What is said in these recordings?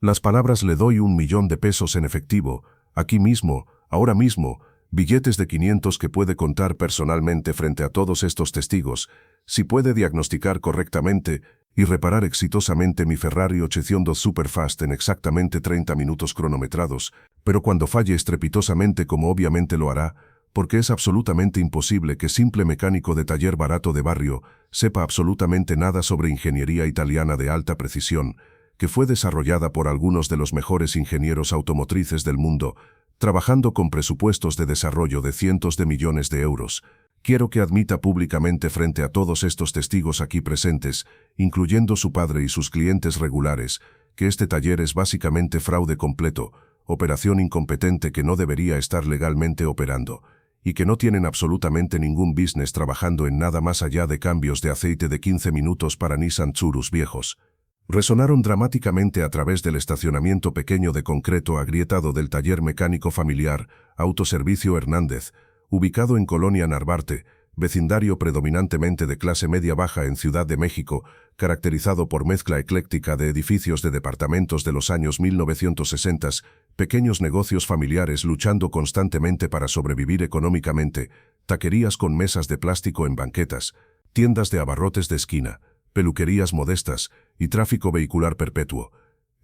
Las palabras "le doy 1.000.000 de pesos en efectivo, aquí mismo, ahora mismo", billetes de 500 que puede contar personalmente frente a todos estos testigos, si puede diagnosticar correctamente y reparar exitosamente mi Ferrari 800 Superfast en exactamente 30 minutos cronometrados, pero cuando falle estrepitosamente, como obviamente lo hará, porque es absolutamente imposible que simple mecánico de taller barato de barrio sepa absolutamente nada sobre ingeniería italiana de alta precisión, que fue desarrollada por algunos de los mejores ingenieros automotrices del mundo, trabajando con presupuestos de desarrollo de cientos de millones de euros. Quiero que admita públicamente frente a todos estos testigos aquí presentes, incluyendo su padre y sus clientes regulares, que este taller es básicamente fraude completo, operación incompetente que no debería estar legalmente operando, y que no tienen absolutamente ningún business trabajando en nada más allá de cambios de aceite de 15 minutos para Nissan Tsurus viejos. Resonaron dramáticamente a través del estacionamiento pequeño de concreto agrietado del taller mecánico familiar Autoservicio Hernández, ubicado en Colonia Narvarte, vecindario predominantemente de clase media-baja en Ciudad de México, caracterizado por mezcla ecléctica de edificios de departamentos de los años 1960, pequeños negocios familiares luchando constantemente para sobrevivir económicamente, taquerías con mesas de plástico en banquetas, tiendas de abarrotes de esquina, peluquerías modestas y tráfico vehicular perpetuo.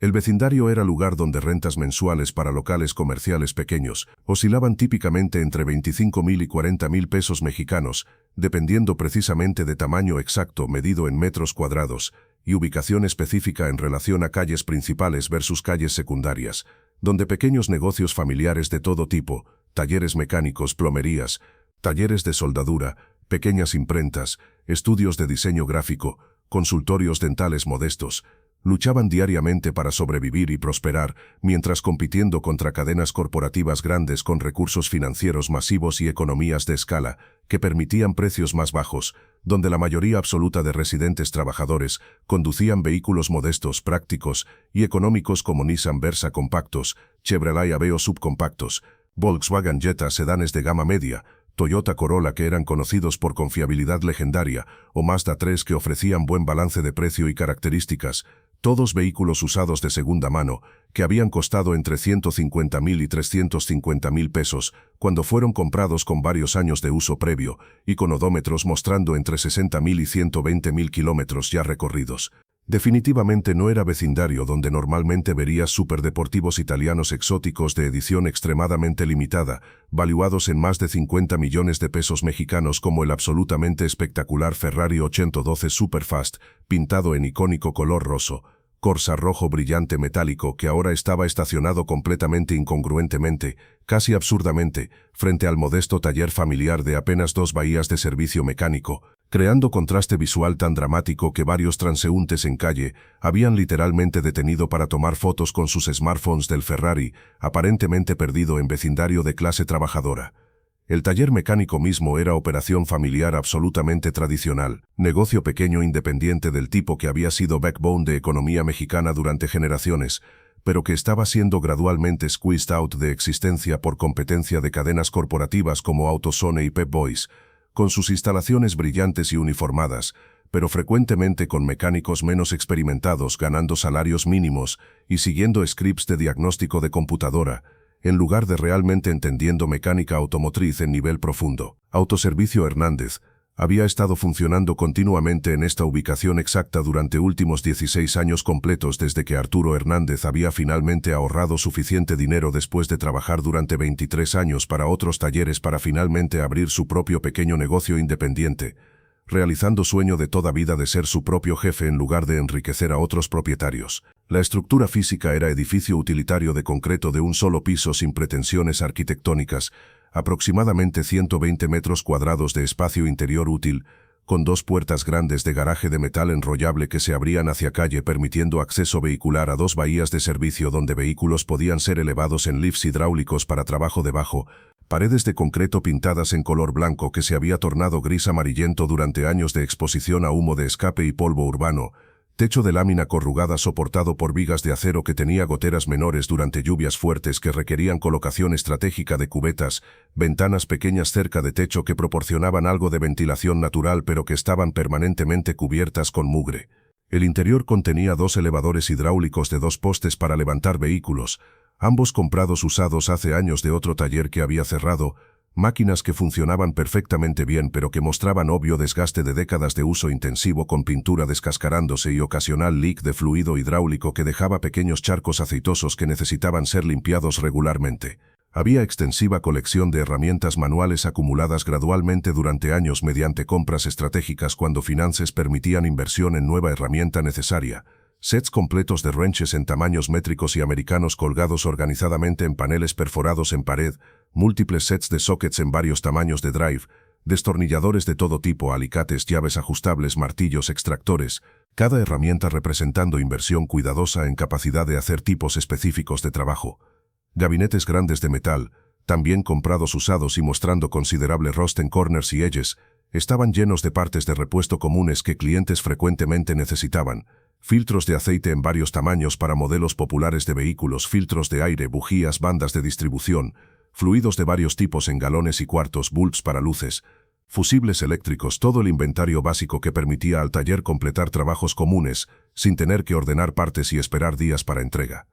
El vecindario era lugar donde rentas mensuales para locales comerciales pequeños oscilaban típicamente entre 25.000 y 40.000 pesos mexicanos, dependiendo precisamente de tamaño exacto medido en metros cuadrados y ubicación específica en relación a calles principales versus calles secundarias, donde pequeños negocios familiares de todo tipo, talleres mecánicos, plomerías, talleres de soldadura, pequeñas imprentas, estudios de diseño gráfico, consultorios dentales modestos, luchaban diariamente para sobrevivir y prosperar, mientras compitiendo contra cadenas corporativas grandes con recursos financieros masivos y economías de escala que permitían precios más bajos, donde la mayoría absoluta de residentes trabajadores conducían vehículos modestos, prácticos y económicos como Nissan Versa compactos, Chevrolet Aveo subcompactos, Volkswagen Jetta sedanes de gama media, Toyota Corolla que eran conocidos por confiabilidad legendaria, o Mazda 3 que ofrecían buen balance de precio y características, todos vehículos usados de segunda mano, que habían costado entre 150.000 y 350.000 pesos, cuando fueron comprados con varios años de uso previo, y con odómetros mostrando entre 60.000 y 120.000 kilómetros ya recorridos. Definitivamente no era vecindario donde normalmente verías superdeportivos italianos exóticos de edición extremadamente limitada, valuados en más de 50 millones de pesos mexicanos como el absolutamente espectacular Ferrari 812 Superfast, pintado en icónico color roso, Corsa rojo brillante metálico que ahora estaba estacionado completamente incongruentemente, casi absurdamente, frente al modesto taller familiar de apenas 2 bahías de servicio mecánico, creando contraste visual tan dramático que varios transeúntes en calle habían literalmente detenido para tomar fotos con sus smartphones del Ferrari, aparentemente perdido en vecindario de clase trabajadora. El taller mecánico mismo era operación familiar absolutamente tradicional, negocio pequeño independiente del tipo que había sido backbone de economía mexicana durante generaciones, pero que estaba siendo gradualmente squeezed out de existencia por competencia de cadenas corporativas como AutoZone y Pep Boys, con sus instalaciones brillantes y uniformadas, pero frecuentemente con mecánicos menos experimentados ganando salarios mínimos y siguiendo scripts de diagnóstico de computadora, en lugar de realmente entendiendo mecánica automotriz en nivel profundo. Autoservicio Hernández había estado funcionando continuamente en esta ubicación exacta durante últimos 16 años completos desde que Arturo Hernández había finalmente ahorrado suficiente dinero después de trabajar durante 23 años para otros talleres para finalmente abrir su propio pequeño negocio independiente, realizando sueño de toda vida de ser su propio jefe en lugar de enriquecer a otros propietarios. La estructura física era edificio utilitario de concreto de un solo piso sin pretensiones arquitectónicas, aproximadamente 120 metros cuadrados de espacio interior útil, con 2 puertas grandes de garaje de metal enrollable que se abrían hacia calle permitiendo acceso vehicular a 2 bahías de servicio donde vehículos podían ser elevados en lifts hidráulicos para trabajo debajo, paredes de concreto pintadas en color blanco que se había tornado gris amarillento durante años de exposición a humo de escape y polvo urbano, techo de lámina corrugada soportado por vigas de acero que tenía goteras menores durante lluvias fuertes que requerían colocación estratégica de cubetas, ventanas pequeñas cerca de techo que proporcionaban algo de ventilación natural pero que estaban permanentemente cubiertas con mugre. El interior contenía 2 elevadores hidráulicos de 2 postes para levantar vehículos, ambos comprados usados hace años de otro taller que había cerrado, máquinas que funcionaban perfectamente bien pero que mostraban obvio desgaste de décadas de uso intensivo con pintura descascarándose y ocasional leak de fluido hidráulico que dejaba pequeños charcos aceitosos que necesitaban ser limpiados regularmente. Había extensiva colección de herramientas manuales acumuladas gradualmente durante años mediante compras estratégicas cuando finanzas permitían inversión en nueva herramienta necesaria. Sets completos de wrenches en tamaños métricos y americanos colgados organizadamente en paneles perforados en pared, múltiples sets de sockets en varios tamaños de drive, destornilladores de todo tipo, alicates, llaves ajustables, martillos, extractores, cada herramienta representando inversión cuidadosa en capacidad de hacer tipos específicos de trabajo. Gabinetes grandes de metal, también comprados usados y mostrando considerable rust en corners y edges, estaban llenos de partes de repuesto comunes que clientes frecuentemente necesitaban. Filtros de aceite en varios tamaños para modelos populares de vehículos, filtros de aire, bujías, bandas de distribución, fluidos de varios tipos en galones y cuartos, bulbs para luces, fusibles eléctricos, todo el inventario básico que permitía al taller completar trabajos comunes sin tener que ordenar partes y esperar días para entrega.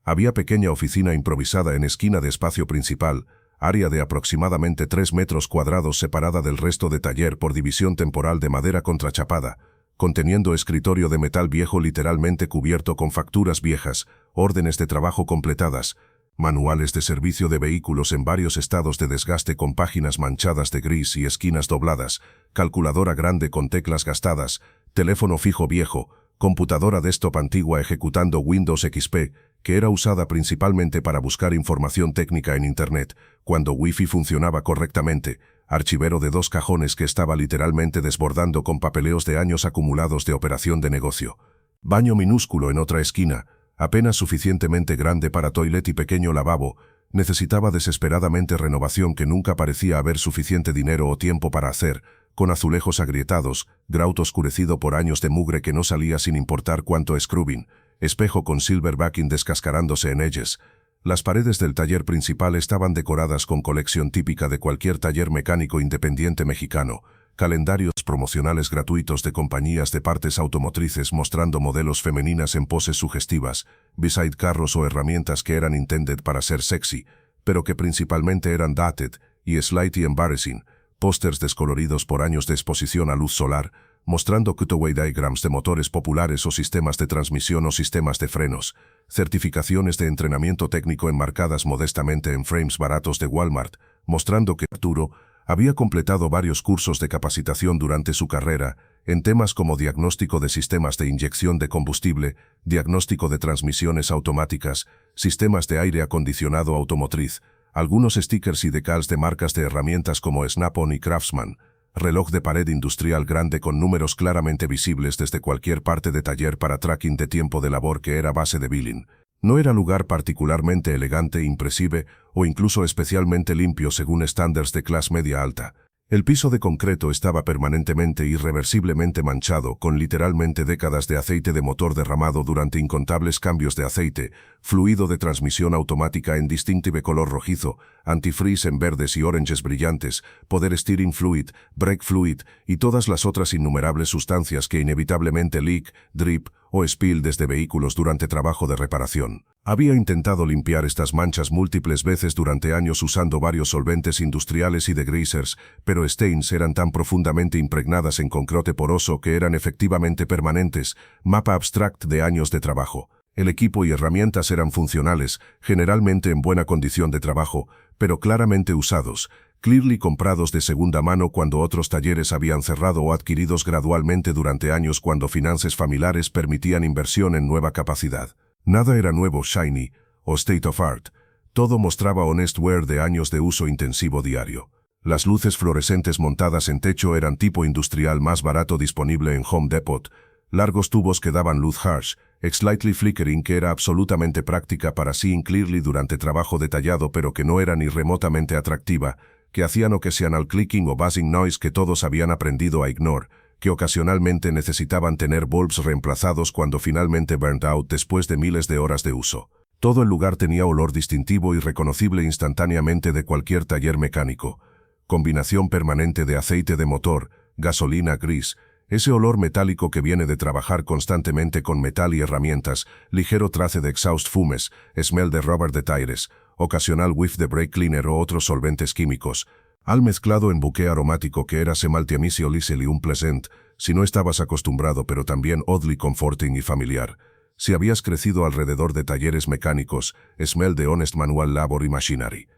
Había pequeña oficina improvisada en esquina de espacio principal, área de aproximadamente 3 metros cuadrados separada del resto de taller por división temporal de madera contrachapada, conteniendo escritorio de metal viejo literalmente cubierto con facturas viejas, órdenes de trabajo completadas, manuales de servicio de vehículos en varios estados de desgaste con páginas manchadas de gris y esquinas dobladas, calculadora grande con teclas gastadas, teléfono fijo viejo, computadora desktop antigua ejecutando Windows XP, que era usada principalmente para buscar información técnica en Internet, cuando Wi-Fi funcionaba correctamente, archivero de 2 cajones que estaba literalmente desbordando con papeleos de años acumulados de operación de negocio. Baño minúsculo en otra esquina, apenas suficientemente grande para toilet y pequeño lavabo, necesitaba desesperadamente renovación que nunca parecía haber suficiente dinero o tiempo para hacer, con azulejos agrietados, grout oscurecido por años de mugre que no salía sin importar cuánto scrubbing, espejo con silver backing descascarándose en edges. Las paredes del taller principal estaban decoradas con colección típica de cualquier taller mecánico independiente mexicano, calendarios promocionales gratuitos de compañías de partes automotrices mostrando modelos femeninas en poses sugestivas, beside carros o herramientas que eran intended para ser sexy, pero que principalmente eran dated y slightly embarrassing, pósters descoloridos por años de exposición a luz solar, mostrando cutaway diagrams de motores populares o sistemas de transmisión o sistemas de frenos, certificaciones de entrenamiento técnico enmarcadas modestamente en frames baratos de Walmart, mostrando que Arturo había completado varios cursos de capacitación durante su carrera en temas como diagnóstico de sistemas de inyección de combustible, diagnóstico de transmisiones automáticas, sistemas de aire acondicionado automotriz, algunos stickers y decals de marcas de herramientas como Snap-on y Craftsman, reloj de pared industrial grande con números claramente visibles desde cualquier parte de taller para tracking de tiempo de labor que era base de billing. No era lugar particularmente elegante, impresive o incluso especialmente limpio según estándares de clase media alta. El piso de concreto estaba permanentemente e irreversiblemente manchado con literalmente décadas de aceite de motor derramado durante incontables cambios de aceite, fluido de transmisión automática en distinctive color rojizo, antifreeze en verdes y oranges brillantes, poder steering fluid, brake fluid y todas las otras innumerables sustancias que inevitablemente leak, drip o spill desde vehículos durante trabajo de reparación. Había intentado limpiar estas manchas múltiples veces durante años usando varios solventes industriales y degreasers, pero stains eran tan profundamente impregnadas en concreto poroso que eran efectivamente permanentes, mapa abstract de años de trabajo. El equipo y herramientas eran funcionales, generalmente en buena condición de trabajo, pero claramente usados, clearly comprados de segunda mano cuando otros talleres habían cerrado o adquiridos gradualmente durante años cuando finanzas familiares permitían inversión en nueva capacidad. Nada era nuevo, shiny o state of art. Todo mostraba honest wear de años de uso intensivo diario. Las luces fluorescentes montadas en techo eran tipo industrial más barato disponible en Home Depot, largos tubos que daban luz harsh, slightly flickering que era absolutamente práctica para seeing clearly durante trabajo detallado pero que no era ni remotamente atractiva, que hacían occasional clicking o buzzing noise que todos habían aprendido a ignore, que ocasionalmente necesitaban tener bulbs reemplazados cuando finalmente burned out después de miles de horas de uso. Todo el lugar tenía olor distintivo y reconocible instantáneamente de cualquier taller mecánico. Combinación permanente de aceite de motor, gasolina gris, Ese olor metálico que viene de trabajar constantemente con metal y herramientas, ligero trace de exhaust fumes, smell de rubber de tires, ocasional whiff de brake cleaner o otros solventes químicos, al mezclado en buque aromático que era semaltiamisio easily unpleasant, si no estabas acostumbrado pero también oddly comforting y familiar. Si habías crecido alrededor de talleres mecánicos, smell de honest manual labor y machinery.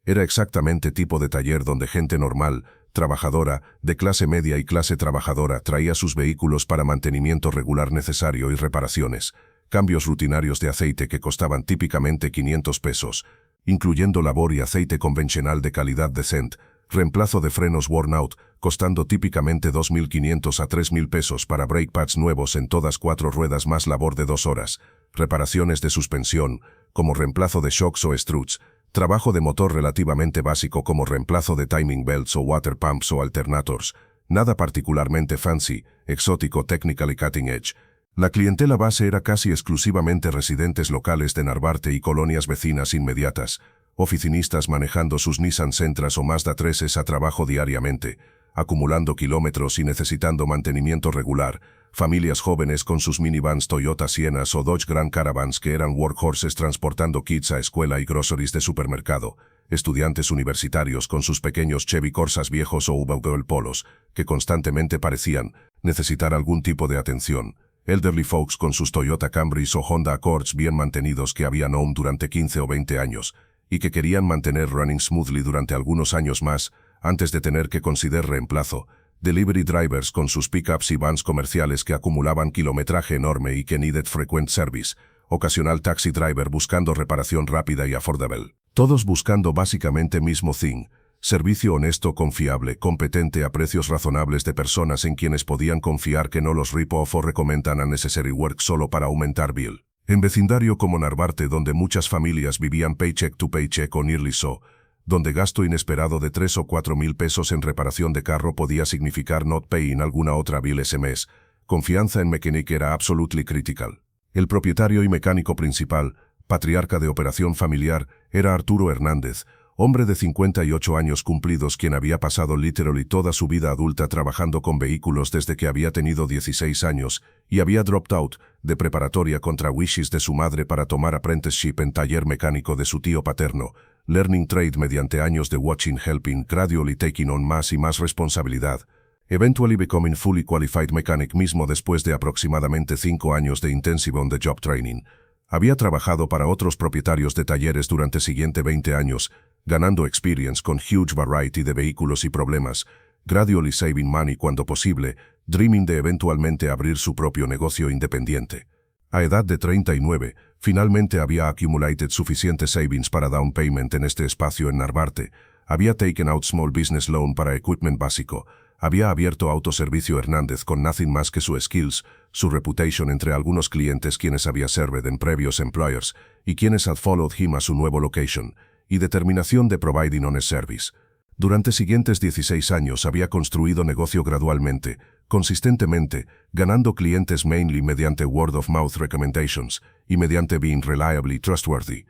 Era exactamente tipo de taller donde gente normal, trabajadora, de clase media y clase trabajadora traía sus vehículos para mantenimiento regular necesario y reparaciones, cambios rutinarios de aceite que costaban típicamente 500 pesos, incluyendo labor y aceite convencional de calidad decente, reemplazo de frenos worn out, costando típicamente 2.500 a 3.000 pesos para brake pads nuevos en todas 4 ruedas más labor de 2 horas, reparaciones de suspensión, como reemplazo de shocks o struts, trabajo de motor relativamente básico como reemplazo de timing belts o water pumps o alternators, nada particularmente fancy, exótico, technical y cutting edge. La clientela base era casi exclusivamente residentes locales de Narvarte y colonias vecinas inmediatas, oficinistas manejando sus Nissan Sentras o Mazda 3s a trabajo diariamente, acumulando kilómetros y necesitando mantenimiento regular, familias jóvenes con sus minivans Toyota Sienas o Dodge Grand Caravans que eran workhorses transportando kits a escuela y groceries de supermercado, estudiantes universitarios con sus pequeños Chevy Corsas viejos o V-Girl Polos, que constantemente parecían necesitar algún tipo de atención, elderly folks con sus Toyota Camrys o Honda Accords bien mantenidos que habían owned durante 15 o 20 años, y que querían mantener running smoothly durante algunos años más, antes de tener que considerar reemplazo, delivery drivers con sus pickups y vans comerciales que acumulaban kilometraje enorme y que needed frequent service, ocasional taxi driver buscando reparación rápida y affordable. Todos buscando básicamente mismo thing, servicio honesto, confiable, competente a precios razonables de personas en quienes podían confiar que no los rip off o recomendan unnecessary work solo para aumentar bill. En vecindario como Narvarte, donde muchas familias vivían paycheck to paycheck o nearly so, donde gasto inesperado de 3 o 4 mil pesos en reparación de carro podía significar not paying alguna otra bill ese mes, confianza en Mecánica era absolutely critical. El propietario y mecánico principal, patriarca de operación familiar, era Arturo Hernández, hombre de 58 años cumplidos quien había pasado literally toda su vida adulta trabajando con vehículos desde que había tenido 16 años y había dropped out de preparatoria contra wishes de su madre para tomar apprenticeship en taller mecánico de su tío paterno, learning trade mediante años de watching, helping, gradually taking on más y más responsabilidad, eventually becoming fully qualified mechanic mismo después de aproximadamente 5 años de intensive on-the-job training. Había trabajado para otros propietarios de talleres durante siguiente 20 años, ganando experience con huge variety de vehículos y problemas, gradually saving money cuando posible, dreaming de eventualmente abrir su propio negocio independiente. A edad de 39, finalmente había accumulated suficientes savings para down payment en este espacio en Narvarte, había taken out small business loan para equipment básico, había abierto Autoservicio Hernández con nothing más que su skills, su reputation entre algunos clientes quienes había served en previous employers y quienes had followed him a su nuevo location, y determinación de providing honest service. Durante siguientes 16 años había construido negocio gradualmente, consistentemente, ganando clientes mainly mediante word of mouth recommendations y mediante being reliably trustworthy.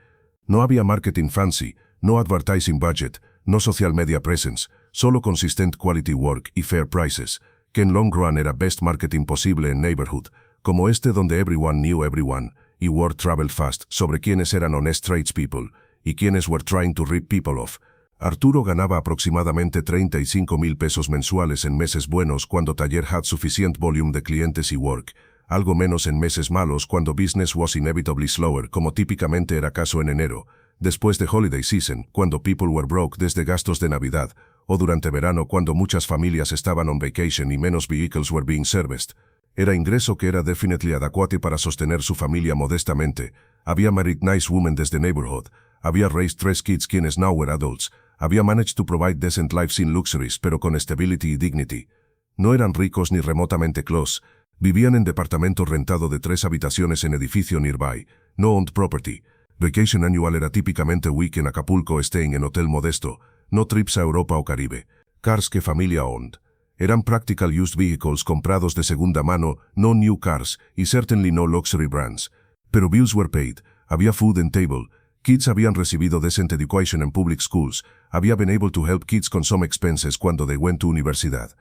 No había marketing fancy, no advertising budget, no social media presence, solo consistent quality work y fair prices, que en long run era best marketing posible en neighborhood, como este donde everyone knew everyone, y word traveled fast sobre quienes eran honest tradespeople, y quienes were trying to rip people off. Arturo ganaba aproximadamente 35,000 pesos mensuales en meses buenos cuando taller had sufficient volume de clientes y work, algo menos en meses malos cuando business was inevitably slower como típicamente era caso en enero, después de holiday season, cuando people were broke desde gastos de Navidad, o durante verano cuando muchas familias estaban on vacation y menos vehicles were being serviced. Era ingreso que era definitely adecuado para sostener su familia modestamente, había married nice women desde neighborhood, había raised 3 kids quienes now were adults, había managed to provide decent lives in luxuries pero con stability y dignity. No eran ricos ni remotamente close, vivían en departamento rentado de 3 habitaciones en edificio nearby, no owned property. Vacation annual era típicamente week en Acapulco staying en hotel modesto, no trips a Europa o Caribe. Cars que familia owned. Eran practical used vehicles comprados de segunda mano, no new cars, y certainly no luxury brands. Pero bills were paid, había food and table, kids habían recibido decent education en public schools, había been able to help kids con some expenses cuando they went to universidad.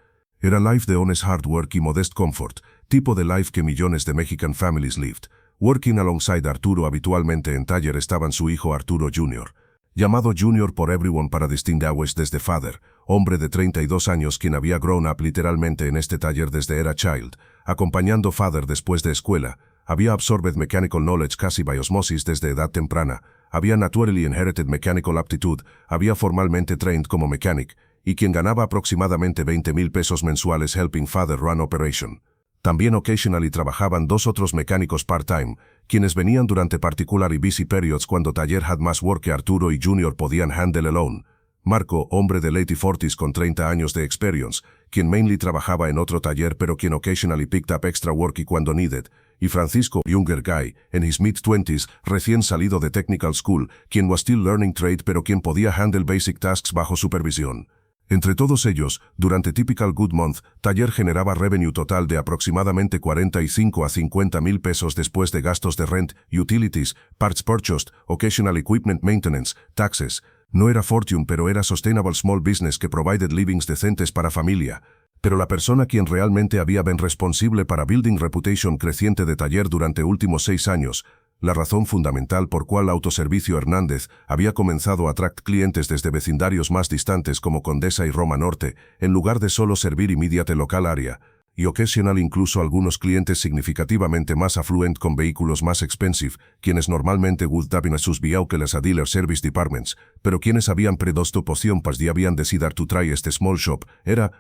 Era life de honest hard work y modest comfort, tipo de life que millones de Mexican families lived. Working alongside Arturo habitualmente en taller estaban su hijo Arturo Jr., llamado Junior por everyone para distinguish desde father, hombre de 32 años quien había grown up literalmente en este taller desde era child, acompañando father después de escuela, había absorbed mechanical knowledge casi by osmosis desde edad temprana, había naturally inherited mechanical aptitude, había formalmente trained como mechanic, y quien ganaba aproximadamente 20,000 pesos mensuales helping father run operation. También occasionally trabajaban dos otros mecánicos part-time, quienes venían durante particular y busy periods cuando taller had más work que Arturo y Junior podían handle alone. Marco, hombre de late 40s con 30 años de experience, quien mainly trabajaba en otro taller pero quien occasionally picked up extra work y cuando needed, y Francisco, younger guy, en his mid-20s, recién salido de technical school, quien was still learning trade pero quien podía handle basic tasks bajo supervisión. Entre todos ellos, durante typical good month, taller generaba revenue total de aproximadamente 45 a 50,000 pesos después de gastos de rent, utilities, parts purchased, occasional equipment maintenance, taxes. No era fortune pero era sustainable small business que provided livings decentes para familia. Pero la persona quien realmente había been responsable para building reputation creciente de taller durante últimos 6 años, la razón fundamental por cual Autoservicio Hernández había comenzado a attract clientes desde vecindarios más distantes como Condesa y Roma Norte, en lugar de solo servir immediate local area, y occasional incluso algunos clientes significativamente más affluent con vehículos más expensive, quienes normalmente would have been a sus vehículos a dealer service departments, pero quienes habían predosto poción pas y habían decidido to try este small shop,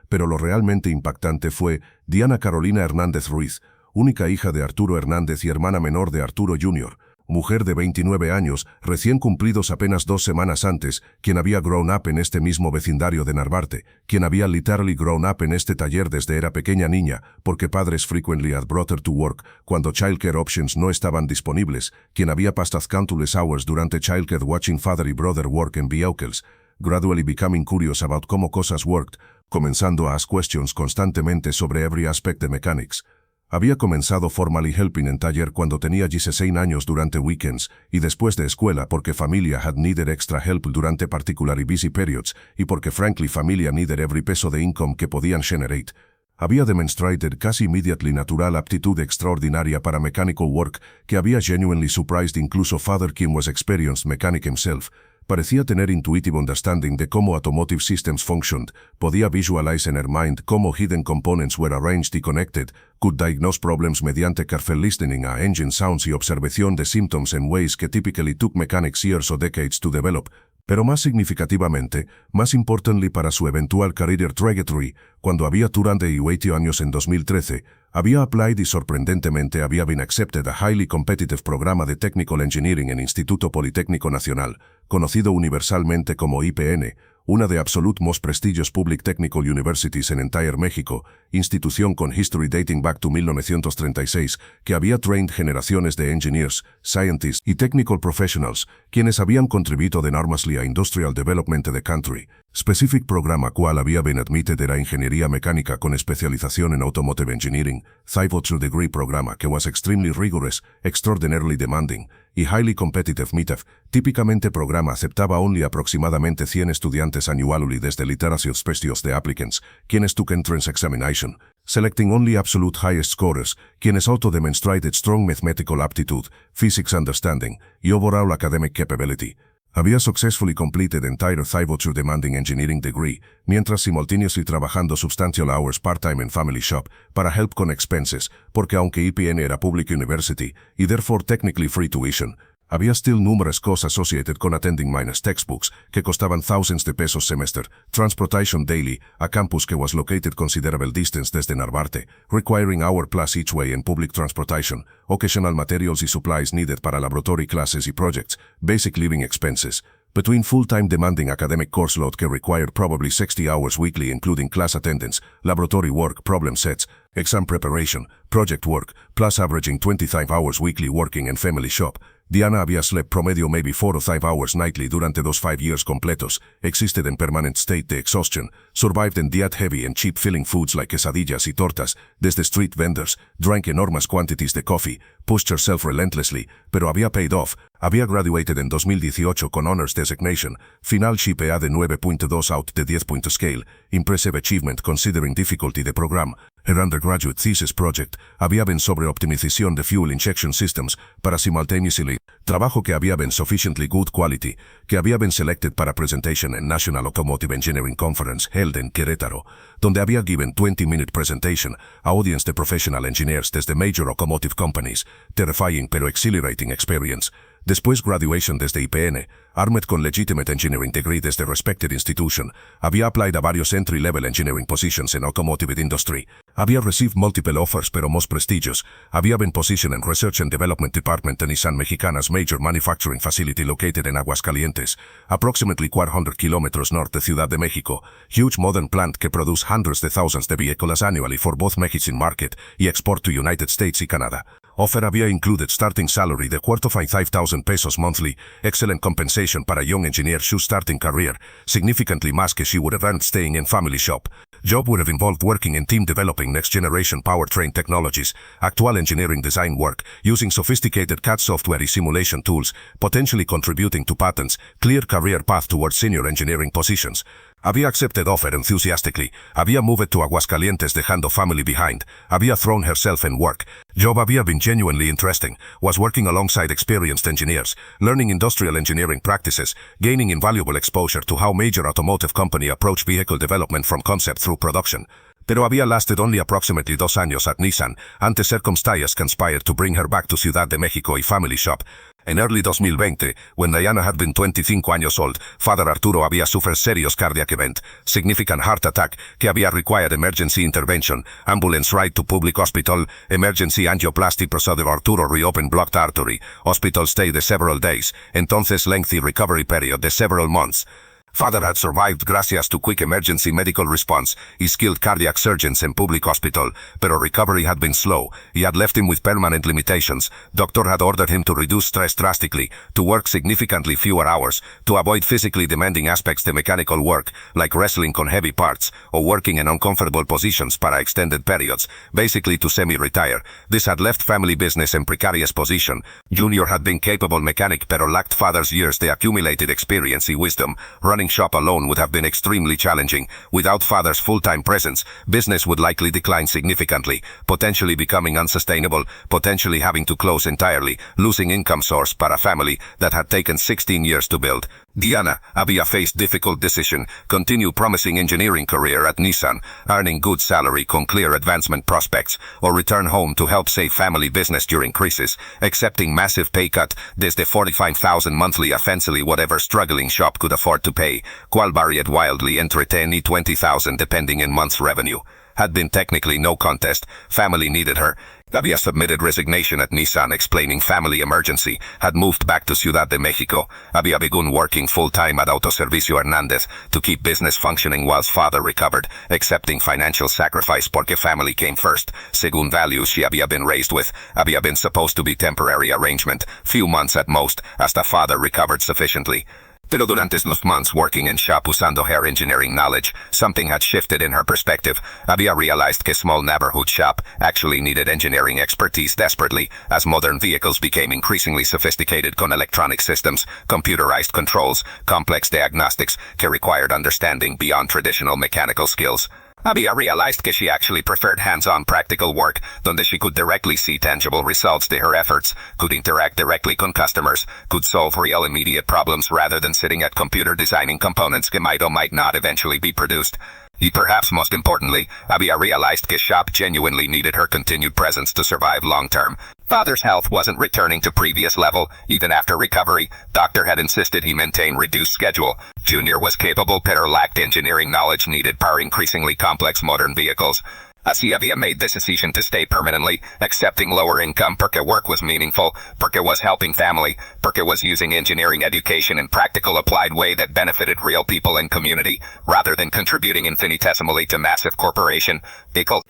pero lo realmente impactante fue Diana Carolina Hernández Ruiz, única hija de Arturo Hernández y hermana menor de Arturo Jr., mujer de 29 años, recién cumplidos apenas 2 semanas antes, quien había grown up en este mismo vecindario de Narvarte, quien había literally grown up en este taller desde era pequeña niña, porque padres frequently had brought her to work cuando childcare options no estaban disponibles, quien había passed countless hours durante childcare watching father y brother work en vehicles, gradually becoming curious about cómo cosas worked, comenzando a ask questions constantemente sobre every aspect de mechanics. Había comenzado formally helping en taller cuando tenía 16 años durante weekends y después de escuela porque familia had needed extra help durante particular y busy periods y porque frankly familia needed every peso de income que podían generate. Había demonstrated casi immediately natural aptitud extraordinaria para mechanical work que había genuinely surprised incluso father quien was experienced mechanic himself. Parecía tener intuitive understanding de cómo automotive systems functioned, podía visualize en her mind cómo hidden components were arranged y connected, could diagnose problems mediante careful listening a engine sounds y observación de symptoms en ways que typically took mechanics years or decades to develop. Pero más significativamente, más importantly para su eventual career trajectory, cuando había durante 20 años en 2013, había applied y sorprendentemente había been accepted a highly competitive programa de Technical Engineering en Instituto Politécnico Nacional, conocido universalmente como IPN, una de absolute most prestigious public technical universities en entire México, institución con history dating back to 1936, que había trained generaciones de engineers, scientists y technical professionals, quienes habían contribuido enormously a industrial development of the country. Specific programa cual había been admitted era ingeniería mecánica con especialización en automotive engineering, bachelor degree programa que was extremely rigorous, extraordinarily demanding, y highly competitive METAF, típicamente programa aceptaba only aproximadamente 100 estudiantes annually desde literacy specials de applicants, quienes took entrance examination, selecting only absolute highest scorers, quienes also demonstrated strong mathematical aptitude, physics understanding, y overall academic capability. Había successfully completed entire bachelor demanding engineering degree, mientras simultaneously trabajando substantial hours part-time en family shop para help con expenses, porque aunque IPN era public university y therefore technically free tuition, había still numerous costs associated con attending minus textbooks que costaban thousands de pesos semester, transportation daily, a campus que was located considerable distance desde Narvarte, requiring hour plus each way in public transportation, occasional materials y supplies needed para laboratory classes y projects, basic living expenses, between full-time demanding academic course load que required probably 60 hours weekly including class attendance, laboratory work, problem sets, exam preparation, project work, plus averaging 25 hours weekly working in family shop, Diana había slept promedio maybe 4 or 5 hours nightly durante 5 years completos, existed in permanent state de exhaustion, survived and diet heavy and cheap filling foods like quesadillas y tortas, desde street vendors, drank enormous quantities de coffee, pushed herself relentlessly, pero había paid off, había graduated en 2018 con honors designation, final GPA de 9.2 out de 10 point scale, impressive achievement considering difficulty de program. Her undergraduate thesis project había been sobre optimización de fuel injection systems para simultaneously, trabajo que había been sufficiently good quality, que había been selected para presentation en National Automotive Engineering Conference held en Querétaro, donde había given 20-minute presentation a audience de professional engineers desde major automotive companies, terrifying pero exhilarating experience. Después graduation desde IPN, armed con legitimate engineering degree desde respected institution, había applied a varios entry-level engineering positions in automotive industry, había received multiple offers pero most prestigious, había been positioned in research and development department in Nissan Mexicana's major manufacturing facility located in Aguascalientes, approximately 400 kilometers north de Ciudad de México, huge modern plant que produce hundreds de thousands de vehicles annually for both Mexican market y export to United States y Canada. Offer había included starting salary de $45,000 monthly, excellent compensation para young engineer whose starting career, significantly más que she would have earned staying in family shop. Job would have involved working in team developing next-generation powertrain technologies, actual engineering design work, using sophisticated CAD software y simulation tools, potentially contributing to patents, clear career path towards senior engineering positions. Había accepted offer enthusiastically, había moved to Aguascalientes dejando family behind, había thrown herself in work. Job había been genuinely interesting, was working alongside experienced engineers, learning industrial engineering practices, gaining invaluable exposure to how major automotive company approach vehicle development from concept through production. Pero había lasted only approximately 2 años at Nissan, antes circumstances conspired to bring her back to Ciudad de México y family shop. In early 2020, when Diana had been 25 años old, Father Arturo había suffered serious cardiac event, significant heart attack, que había required emergency intervention, ambulance ride to public hospital, emergency angioplasty procedure. Arturo reopened blocked artery, hospital stay de several days, entonces lengthy recovery period de several months. Father had survived gracias to quick emergency medical response y skilled cardiac surgeons in public hospital, pero recovery had been slow. He had left him with permanent limitations. Doctor had ordered him to reduce stress drastically, to work significantly fewer hours, to avoid physically demanding aspects de mechanical work, like wrestling con heavy parts, or working in uncomfortable positions para extended periods, basically to semi-retire. This had left family business in precarious position. Junior had been capable mechanic pero lacked father's years de accumulated experience y wisdom. Running shop alone would have been extremely challenging. Without father's full-time presence, business would likely decline significantly, potentially becoming unsustainable, potentially having to close entirely, losing income source para family that had taken 16 years to build. Diana había faced difficult decision, continue promising engineering career at Nissan, earning good salary con clear advancement prospects, or return home to help save family business during crisis, accepting massive pay cut desde $45,000 monthly offensively whatever struggling shop could afford to pay, qual varied wildly entre 10 y 20,000 depending in month's revenue. Had been technically no contest, family needed her. Había submitted resignation at Nissan explaining family emergency, had moved back to Ciudad de México, había begun working full-time at Autoservicio Hernández to keep business functioning whilst father recovered, accepting financial sacrifice porque family came first, según values she había been raised with, había been supposed to be temporary arrangement, few months at most, hasta father recovered sufficiently. Pero durante los months working in shop usando her engineering knowledge, something had shifted in her perspective. Había realized que small neighborhood shop actually needed engineering expertise desperately, as modern vehicles became increasingly sophisticated con electronic systems, computerized controls, complex diagnostics, que required understanding beyond traditional mechanical skills. Había realized que she actually preferred hands-on practical work, donde she could directly see tangible results de her efforts, could interact directly con customers, could solve real immediate problems rather than sitting at computer designing components que might or might not eventually be produced. Y perhaps most importantly, había realized que shop genuinely needed her continued presence to survive long-term. Father's health wasn't returning to previous level, even after recovery. Doctor had insisted he maintain reduced schedule. Junior was capable pero lacked engineering knowledge needed for increasingly complex modern vehicles. Así había made this decision to stay permanently, accepting lower income porque work was meaningful, porque was helping family, porque was using engineering education in practical applied way that benefited real people and community, rather than contributing infinitesimally to massive corporation.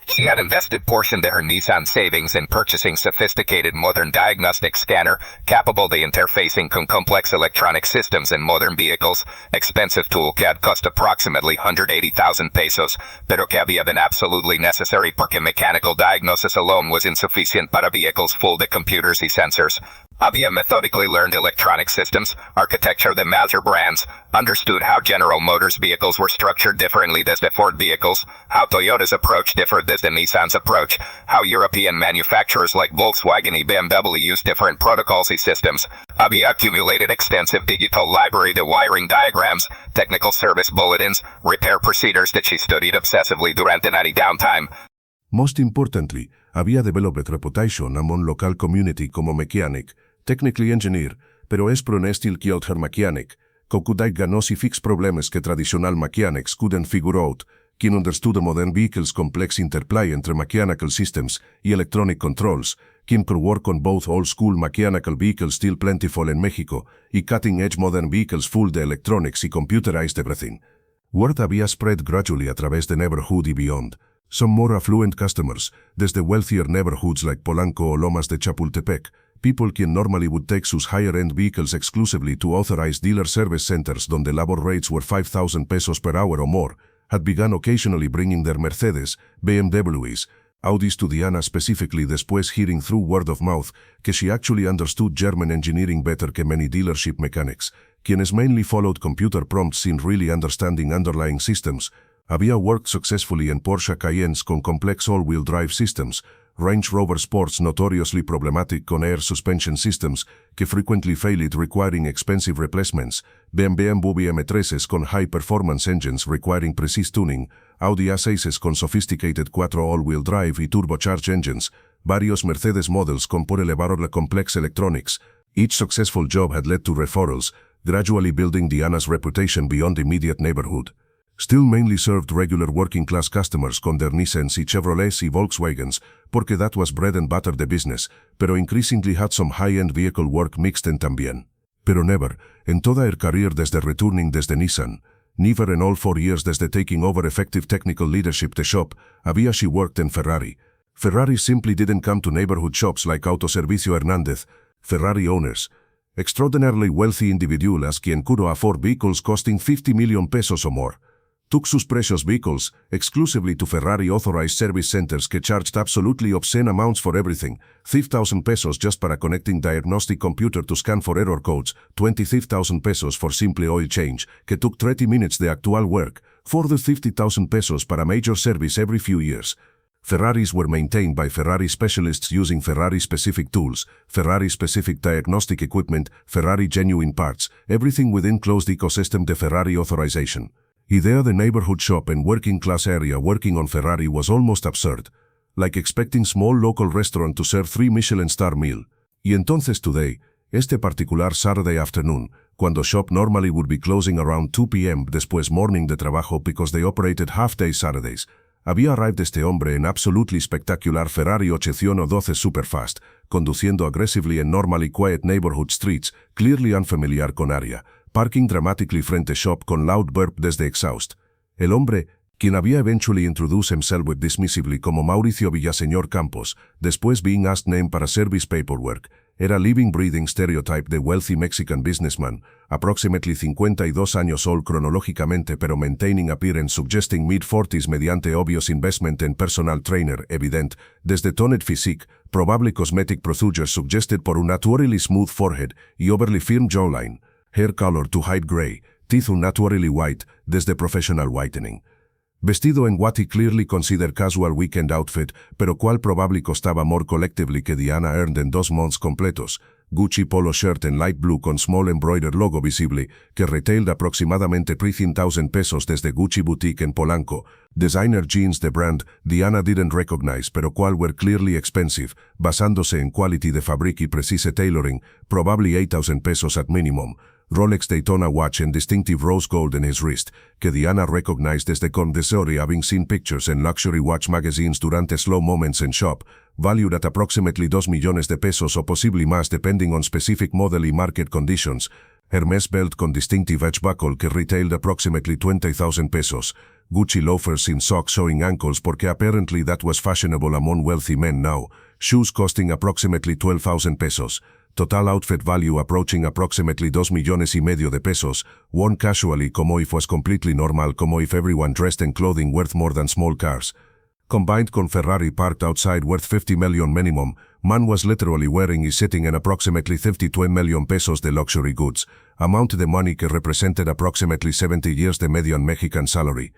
She had invested portion of her Nissan savings in purchasing sophisticated modern diagnostic scanner, capable de interfacing con complex electronic systems in modern vehicles, expensive tool que had cost approximately 180,000 pesos, pero que había been absolutely necessary porque mechanical diagnosis alone was insufficient para vehicles full de computers y sensors. Había methodically learned electronic systems, architecture de major brands, understood how General Motors vehicles were structured differently desde Ford vehicles, how Toyota's approach differed desde Nissan's approach, how European manufacturers like Volkswagen y BMW use different protocols y systems. Había accumulated extensive digital library de wiring diagrams, technical service bulletins, repair procedures that she studied obsessively durante any downtime. Most importantly, había developed reputation among local community como mechanic, technically engineer, pero es pronestil que her mechanic, could ganos y fix problems que traditional mechanics couldn't figure out, quien understood modern vehicles complex interplay entre mechanical systems y electronic controls, quien could work on both old-school mechanical vehicles still plentiful in Mexico y cutting-edge modern vehicles full de electronics y computerized everything. Word había spread gradually a través de neighborhood y beyond. Some more affluent customers, desde wealthier neighborhoods like Polanco o Lomas de Chapultepec, people quien normally would take sus higher-end vehicles exclusively to authorized dealer service centers donde labor rates were 5,000 pesos per hour or more, had begun occasionally bringing their Mercedes, BMWs, Audis to Diana specifically después hearing through word of mouth que she actually understood German engineering better que many dealership mechanics, quienes mainly followed computer prompts sin really understanding underlying systems. Había worked successfully in Porsche Cayennes con complex all-wheel drive systems, Range Rover Sports notoriously problematic con air suspension systems que frequently failed requiring expensive replacements, BMW M3s con high-performance engines requiring precise tuning, Audi A6s con sophisticated 4 all-wheel drive y turbocharged engines, varios Mercedes models con por elevar complex electronics. Each successful job had led to referrals, gradually building Diana's reputation beyond immediate neighborhood. Still mainly served regular working-class customers con their Nissans y Chevrolets y Volkswagens, porque that was bread and butter the business, pero increasingly had some high-end vehicle work mixed in también. Pero never, en toda her career desde returning desde Nissan, never in all 4 years desde taking over effective technical leadership the shop, había she worked in Ferrari. Ferrari simply didn't come to neighborhood shops like Autoservicio Hernández, Ferrari owners. Extraordinarily wealthy individuals quien could afford vehicles costing 50 million pesos or more. Took sus precious vehicles exclusively to Ferrari authorized service centers que charged absolutely obscene amounts for everything, 5,000 pesos just para connecting diagnostic computer to scan for error codes, 25,000 pesos for simple oil change, que took 30 minutes de actual work, further 50,000 pesos para major service every few years. Ferraris were maintained by Ferrari specialists using Ferrari-specific tools, Ferrari-specific diagnostic equipment, Ferrari genuine parts, everything within closed ecosystem de Ferrari authorization. Idea the neighborhood shop and working-class area working on Ferrari was almost absurd, like expecting small local restaurant to serve 3 Michelin star meal. Y entonces today, este particular Saturday afternoon, cuando shop normally would be closing around 2 p.m. después morning de trabajo because they operated half-day Saturdays, había arrived este hombre en absolutely spectacular Ferrari 812 Superfast, conduciendo aggressively en normally quiet neighborhood streets, clearly unfamiliar con área, parking dramatically frente shop con loud burp desde exhaust. El hombre, quien había eventually introduced himself with dismissively como Mauricio Villaseñor Campos, después being asked name para service paperwork, era living breathing stereotype de wealthy Mexican businessman, approximately 52 años old cronológicamente pero maintaining appearance suggesting mid-40s mediante obvious investment en personal trainer evident, desde toned physique, probable cosmetic procedures suggested por un naturally smooth forehead y overly firm jawline. Hair color to hide gray, teeth unnaturally white, desde professional whitening. Vestido en what he clearly considered casual weekend outfit, pero cual probably costaba more collectively que Diana earned en 2 months completos. Gucci polo shirt en light blue con small embroidered logo visible, que retailed aproximadamente 13,000 pesos desde Gucci boutique en Polanco. Designer jeans de brand Diana didn't recognize pero cual were clearly expensive, basándose en quality de fabric y precise tailoring, probably 8,000 pesos at minimum. Rolex Daytona watch and distinctive rose gold in his wrist, que Diana recognized as the connoisseur having seen pictures in luxury watch magazines durante slow moments in shop, valued at approximately 2 millones de pesos o possibly más depending on specific model y market conditions. Hermes belt con distinctive edge buckle que retailed approximately 20,000 pesos. Gucci loafers in socks showing ankles porque apparently that was fashionable among wealthy men now. Shoes costing approximately 12,000 pesos. Total outfit value approaching approximately 2 millones y medio de pesos, worn casually como if was completely normal como if everyone dressed in clothing worth more than small cars. Combined con Ferrari parked outside worth 50 million minimum, man was literally wearing y sitting in approximately 52 million pesos de luxury goods, amount de money que represented approximately 70 years de median Mexican salary.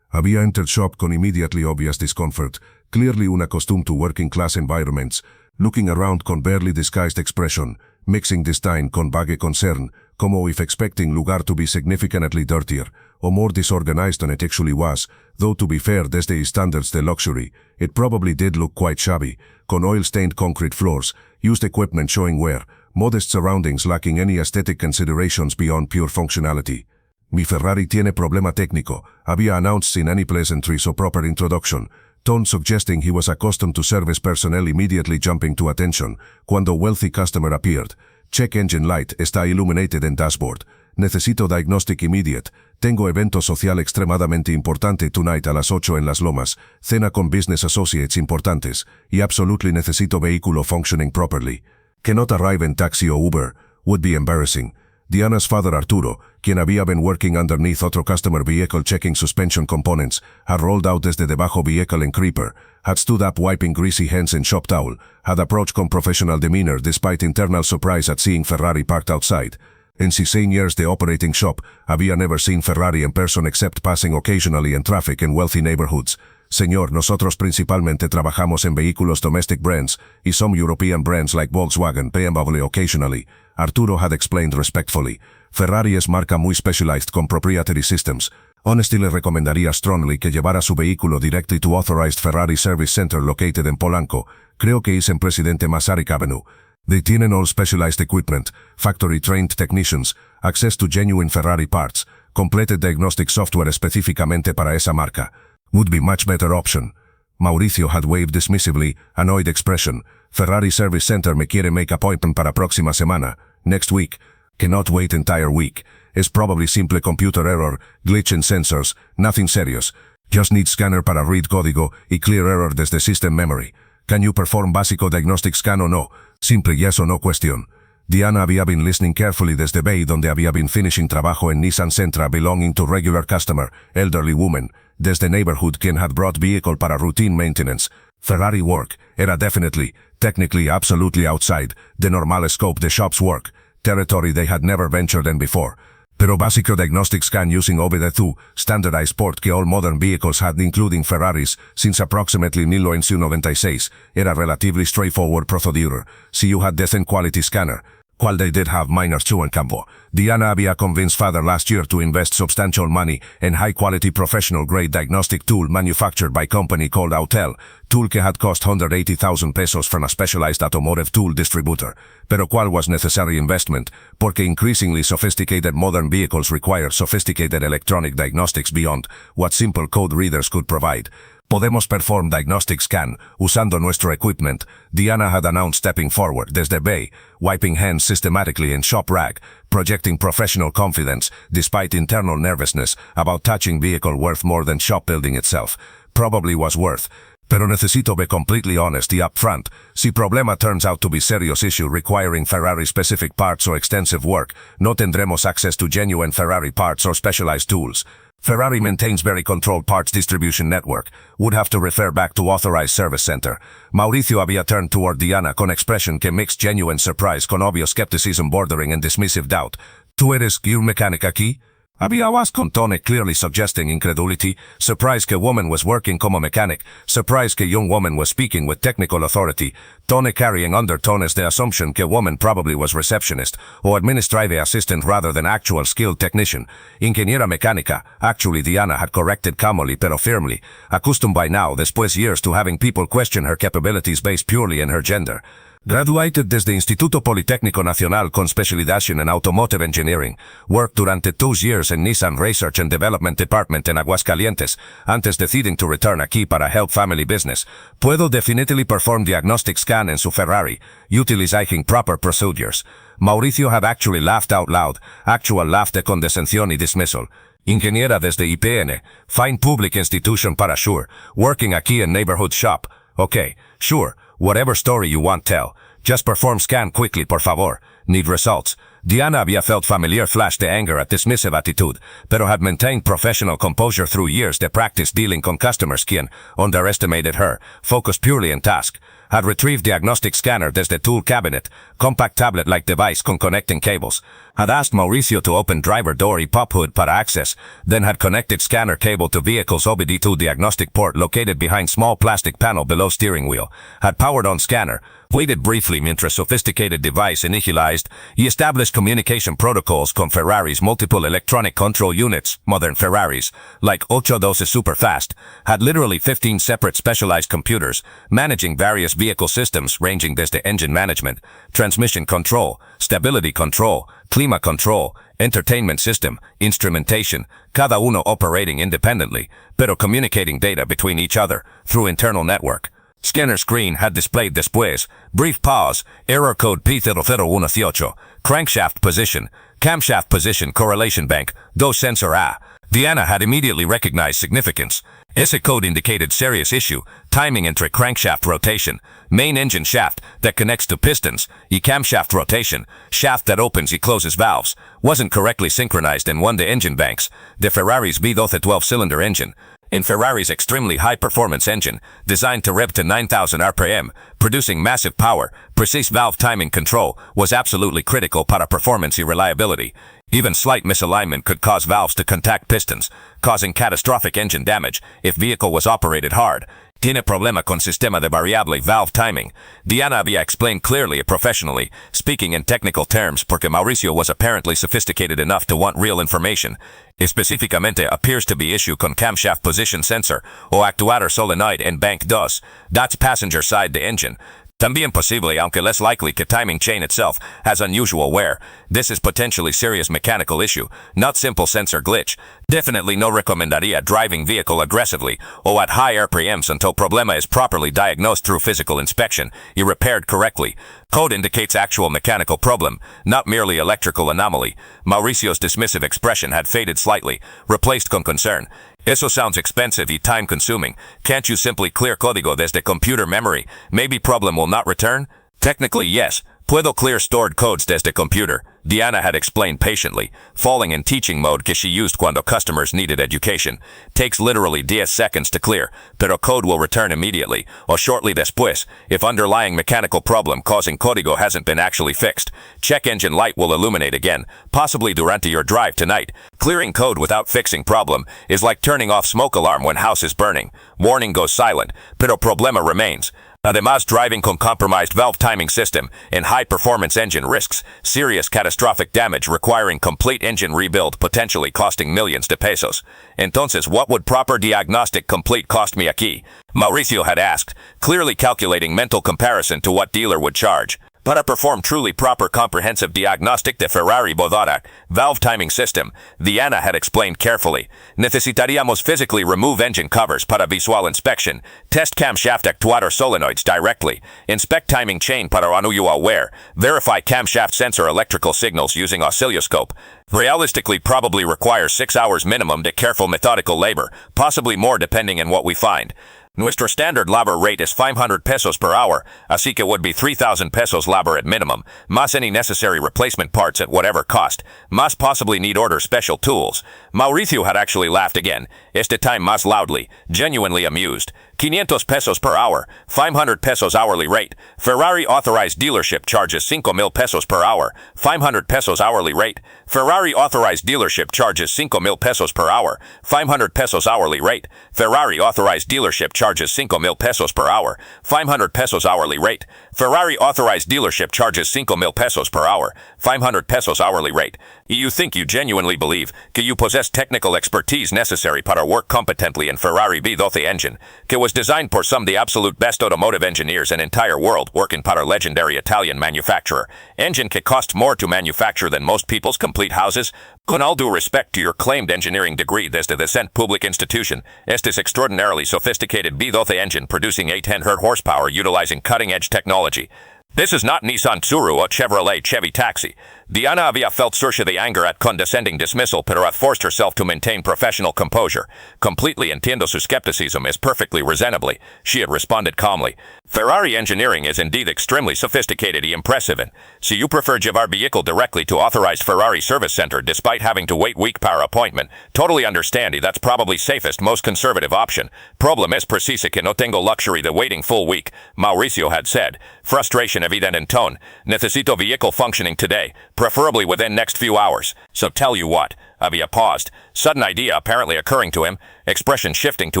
Había entered shop con immediately obvious discomfort, clearly unaccustomed to working class environments, looking around con barely disguised expression, mixing disdain con vague concern, como if expecting lugar to be significantly dirtier, or more disorganized than it actually was, though to be fair desde his standards de luxury, it probably did look quite shabby, con oil-stained concrete floors, used equipment showing wear, modest surroundings lacking any aesthetic considerations beyond pure functionality. Mi Ferrari tiene problema técnico, había announced sin any pleasantries or proper introduction, tone suggesting he was accustomed to service personnel immediately jumping to attention, cuando wealthy customer appeared. Check engine light está illuminated en dashboard. Necesito diagnostic immediate. Tengo evento social extremadamente importante tonight a las 8 en Las Lomas, cena con business associates importantes, y absolutely necesito vehículo functioning properly. Cannot arrive in taxi or Uber, would be embarrassing. Diana's father Arturo, quien había been working underneath otro customer vehicle checking suspension components, had rolled out desde debajo vehicle en creeper, had stood up wiping greasy hands in shop towel, had approached con professional demeanor despite internal surprise at seeing Ferrari parked outside. In 16 years de operating shop, había never seen Ferrari in person except passing occasionally in traffic in wealthy neighborhoods. Señor, nosotros principalmente trabajamos en vehículos domestic brands, y some European brands like Volkswagen, BMW occasionally. Arturo had explained respectfully. Ferrari es marca muy specialized con proprietary systems. Honestly le recomendaría strongly que llevara su vehículo directly to authorized Ferrari service center located en Polanco. Creo que es en Presidente Masaryk Avenue. They tienen all specialized equipment, factory-trained technicians, access to genuine Ferrari parts, completed diagnostic software específicamente para esa marca. Would be much better option. Mauricio had waved dismissively, annoyed expression. Ferrari Service Center me quiere make appointment para próxima semana. Next week. Cannot wait entire week. Es probably simple computer error, glitch in sensors, nothing serious. Just need scanner para read código y clear error desde system memory. Can you perform básico diagnostic scan o no? Simple yes o no question. Diana había been listening carefully desde Bay donde había been finishing trabajo en Nissan Sentra belonging to regular customer, elderly woman, desde neighborhood quien had brought vehicle para routine maintenance. Ferrari work era definitely, technically absolutely outside the normal scope de shop's work, territory they had never ventured in before. Pero básico diagnostic scan using OBD2, standardized port que all modern vehicles had including Ferraris since approximately 1996, era relatively straightforward procedure, si you had decent quality scanner. While they did have minor en campo, Diana había convinced father last year to invest substantial money in high-quality professional-grade diagnostic tool manufactured by company called Autel, tool que had cost 180,000 pesos from a specialized automotive tool distributor. Pero ¿cuál was necessary investment? Porque increasingly sophisticated modern vehicles require sophisticated electronic diagnostics beyond what simple code readers could provide. Podemos perform diagnostic scan, usando nuestro equipment, Diana had announced stepping forward desde Bay, wiping hands systematically in shop rack, projecting professional confidence, despite internal nervousness, about touching vehicle worth more than shop building itself. Probably was worth. Pero necesito be completely honest y upfront. Si problema turns out to be serious issue requiring Ferrari-specific parts or extensive work, no tendremos access to genuine Ferrari parts or specialized tools. Ferrari maintains very controlled parts distribution network. Would have to refer back to authorized service center. Mauricio había turned toward Diana con expression que mixed genuine surprise con obvious skepticism bordering and dismissive doubt. ¿Tú eres un mecánico aquí? Había asked con tone clearly suggesting incredulity, surprise que woman was working como mechanic, surprise que young woman was speaking with technical authority, tone carrying undertones the assumption que woman probably was receptionist, or administrative assistant rather than actual skilled technician. Ingeniera mecánica, actually Diana had corrected calmly pero firmly, accustomed by now después years to having people question her capabilities based purely in her gender. Graduated desde Instituto Politécnico Nacional con specialization in Automotive Engineering. Worked durante 2 years in Nissan Research and Development Department en Aguascalientes, antes deciding to return aquí para help family business. Puedo definitely perform diagnostic scan en su Ferrari, utilizing proper procedures. Mauricio had actually laughed out loud, actual laugh de condescensión y dismissal. Ingeniera desde IPN, fine public institution para sure, working aquí in neighborhood shop. Okay, sure, whatever story you want tell. Just perform scan quickly por favor. Need results. Diana había felt familiar flash de anger at dismissive attitude, pero had maintained professional composure through years de practice dealing con customers quien underestimated her, focused purely in task. Had retrieved diagnostic scanner desde tool cabinet, compact tablet-like device con connecting cables. Had asked Mauricio to open driver door y pop hood para access, then had connected scanner cable to vehicle's OBD2 diagnostic port located behind small plastic panel below steering wheel. Had powered on scanner, waited briefly mientras sophisticated device initialized, y established communication protocols con Ferrari's multiple electronic control units, modern Ferraris, like 82 Superfast, had literally 15 separate specialized computers, managing various vehicle systems ranging desde engine management, transmission control, stability control, clima control, entertainment system, instrumentation, cada uno operating independently, pero communicating data between each other through internal network. Scanner screen had displayed después, brief pause, error code P0018, crankshaft position, camshaft position correlation bank, dos sensor A. Diana had immediately recognized significance. Ese code indicated serious issue, timing entre crankshaft rotation, main engine shaft that connects to pistons, y camshaft rotation, shaft that opens y closes valves, wasn't correctly synchronized in one of the engine banks, the Ferrari's V12 12-cylinder engine. In Ferrari's extremely high-performance engine, designed to rev to 9,000 RPM, producing massive power, precise valve timing control was absolutely critical para performance y reliability. Even slight misalignment could cause valves to contact pistons, causing catastrophic engine damage if vehicle was operated hard. Tiene problema con sistema de variable valve timing. Diana había explained clearly and professionally, speaking in technical terms porque Mauricio was apparently sophisticated enough to want real information. Específicamente appears to be issue con camshaft position sensor o actuator solenoid en bank 2. That's passenger side the engine. También posible, aunque less likely que timing chain itself has unusual wear. This is potentially serious mechanical issue, not simple sensor glitch. Definitely no recomendaría driving vehicle aggressively or at high RPMs until problema is properly diagnosed through physical inspection y repaired correctly. Code indicates actual mechanical problem, not merely electrical anomaly. Mauricio's dismissive expression had faded slightly, replaced con concern. Eso sounds expensive y time-consuming. Can't you simply clear código desde computer memory? Maybe problem will not return? Technically, yes. Puedo clear stored codes desde computer. Diana had explained patiently, falling in teaching mode que she used cuando customers needed education. Takes literally 10 seconds to clear, pero code will return immediately, or shortly después, if underlying mechanical problem causing código hasn't been actually fixed. Check engine light will illuminate again, possibly durante your drive tonight. Clearing code without fixing problem is like turning off smoke alarm when house is burning. Warning goes silent, pero problema remains. Además, driving con compromised valve timing system and high-performance engine risks serious catastrophic damage requiring complete engine rebuild, potentially costing millions de pesos. Entonces, what would proper diagnostic complete cost me aquí? Mauricio had asked, clearly calculating mental comparison to what dealer would charge. Para perform truly proper comprehensive diagnostic de Ferrari Bodara, valve timing system, Diana had explained carefully. Necesitaríamos physically remove engine covers para visual inspection, test camshaft actuator solenoids directly, inspect timing chain para unusual wear, verify camshaft sensor electrical signals using oscilloscope. Realistically probably requires 6 hours minimum de careful methodical labor, possibly more depending on what we find. Nuestro standard labor rate is 500 pesos per hour, así que would be 3,000 pesos labor at minimum, más any necessary replacement parts at whatever cost, más possibly need order special tools. Mauricio had actually laughed again, este time más loudly, genuinely amused. 500 pesos per hour, 500 pesos hourly rate. Ferrari authorized dealership charges 5,000 pesos per hour, 500 pesos hourly rate. Ferrari authorized dealership charges 5,000 pesos per hour, 500 pesos hourly rate. Ferrari authorized dealership charges 5,000 pesos per hour, 500 pesos hourly rate. Ferrari authorized dealership charges 5,000 pesos per hour, 500 pesos hourly rate. You think you genuinely believe que you possess technical expertise necessary para work competently in Ferrari V12 engine, que was designed por some the absolute best automotive engineers in entire world working para legendary Italian manufacturer, engine que costs more to manufacture than most people's complete houses? Con all due respect to your claimed engineering degree desde the Cent Public Institution, este extraordinarily sophisticated V12 engine producing 800 horsepower utilizing cutting-edge technology. This is not Nissan Tsuru or Chevrolet Chevy Taxi. Diana había felt cerca de anger at condescending dismissal pero had forced herself to maintain professional composure. Completely entiendo su skepticism is perfectly reasonably, she had responded calmly. Ferrari engineering is indeed extremely sophisticated and impressive and, so you prefer llevar vehicle directly to authorized Ferrari service center despite having to wait week para appointment. Totally understand that's probably safest, most conservative option. Problem es precisa que no tengo luxury de waiting full week, Mauricio had said. Frustration evident in tone. Necesito vehicle functioning today, preferably within next few hours. So tell you what, había paused, sudden idea apparently occurring to him, expression shifting to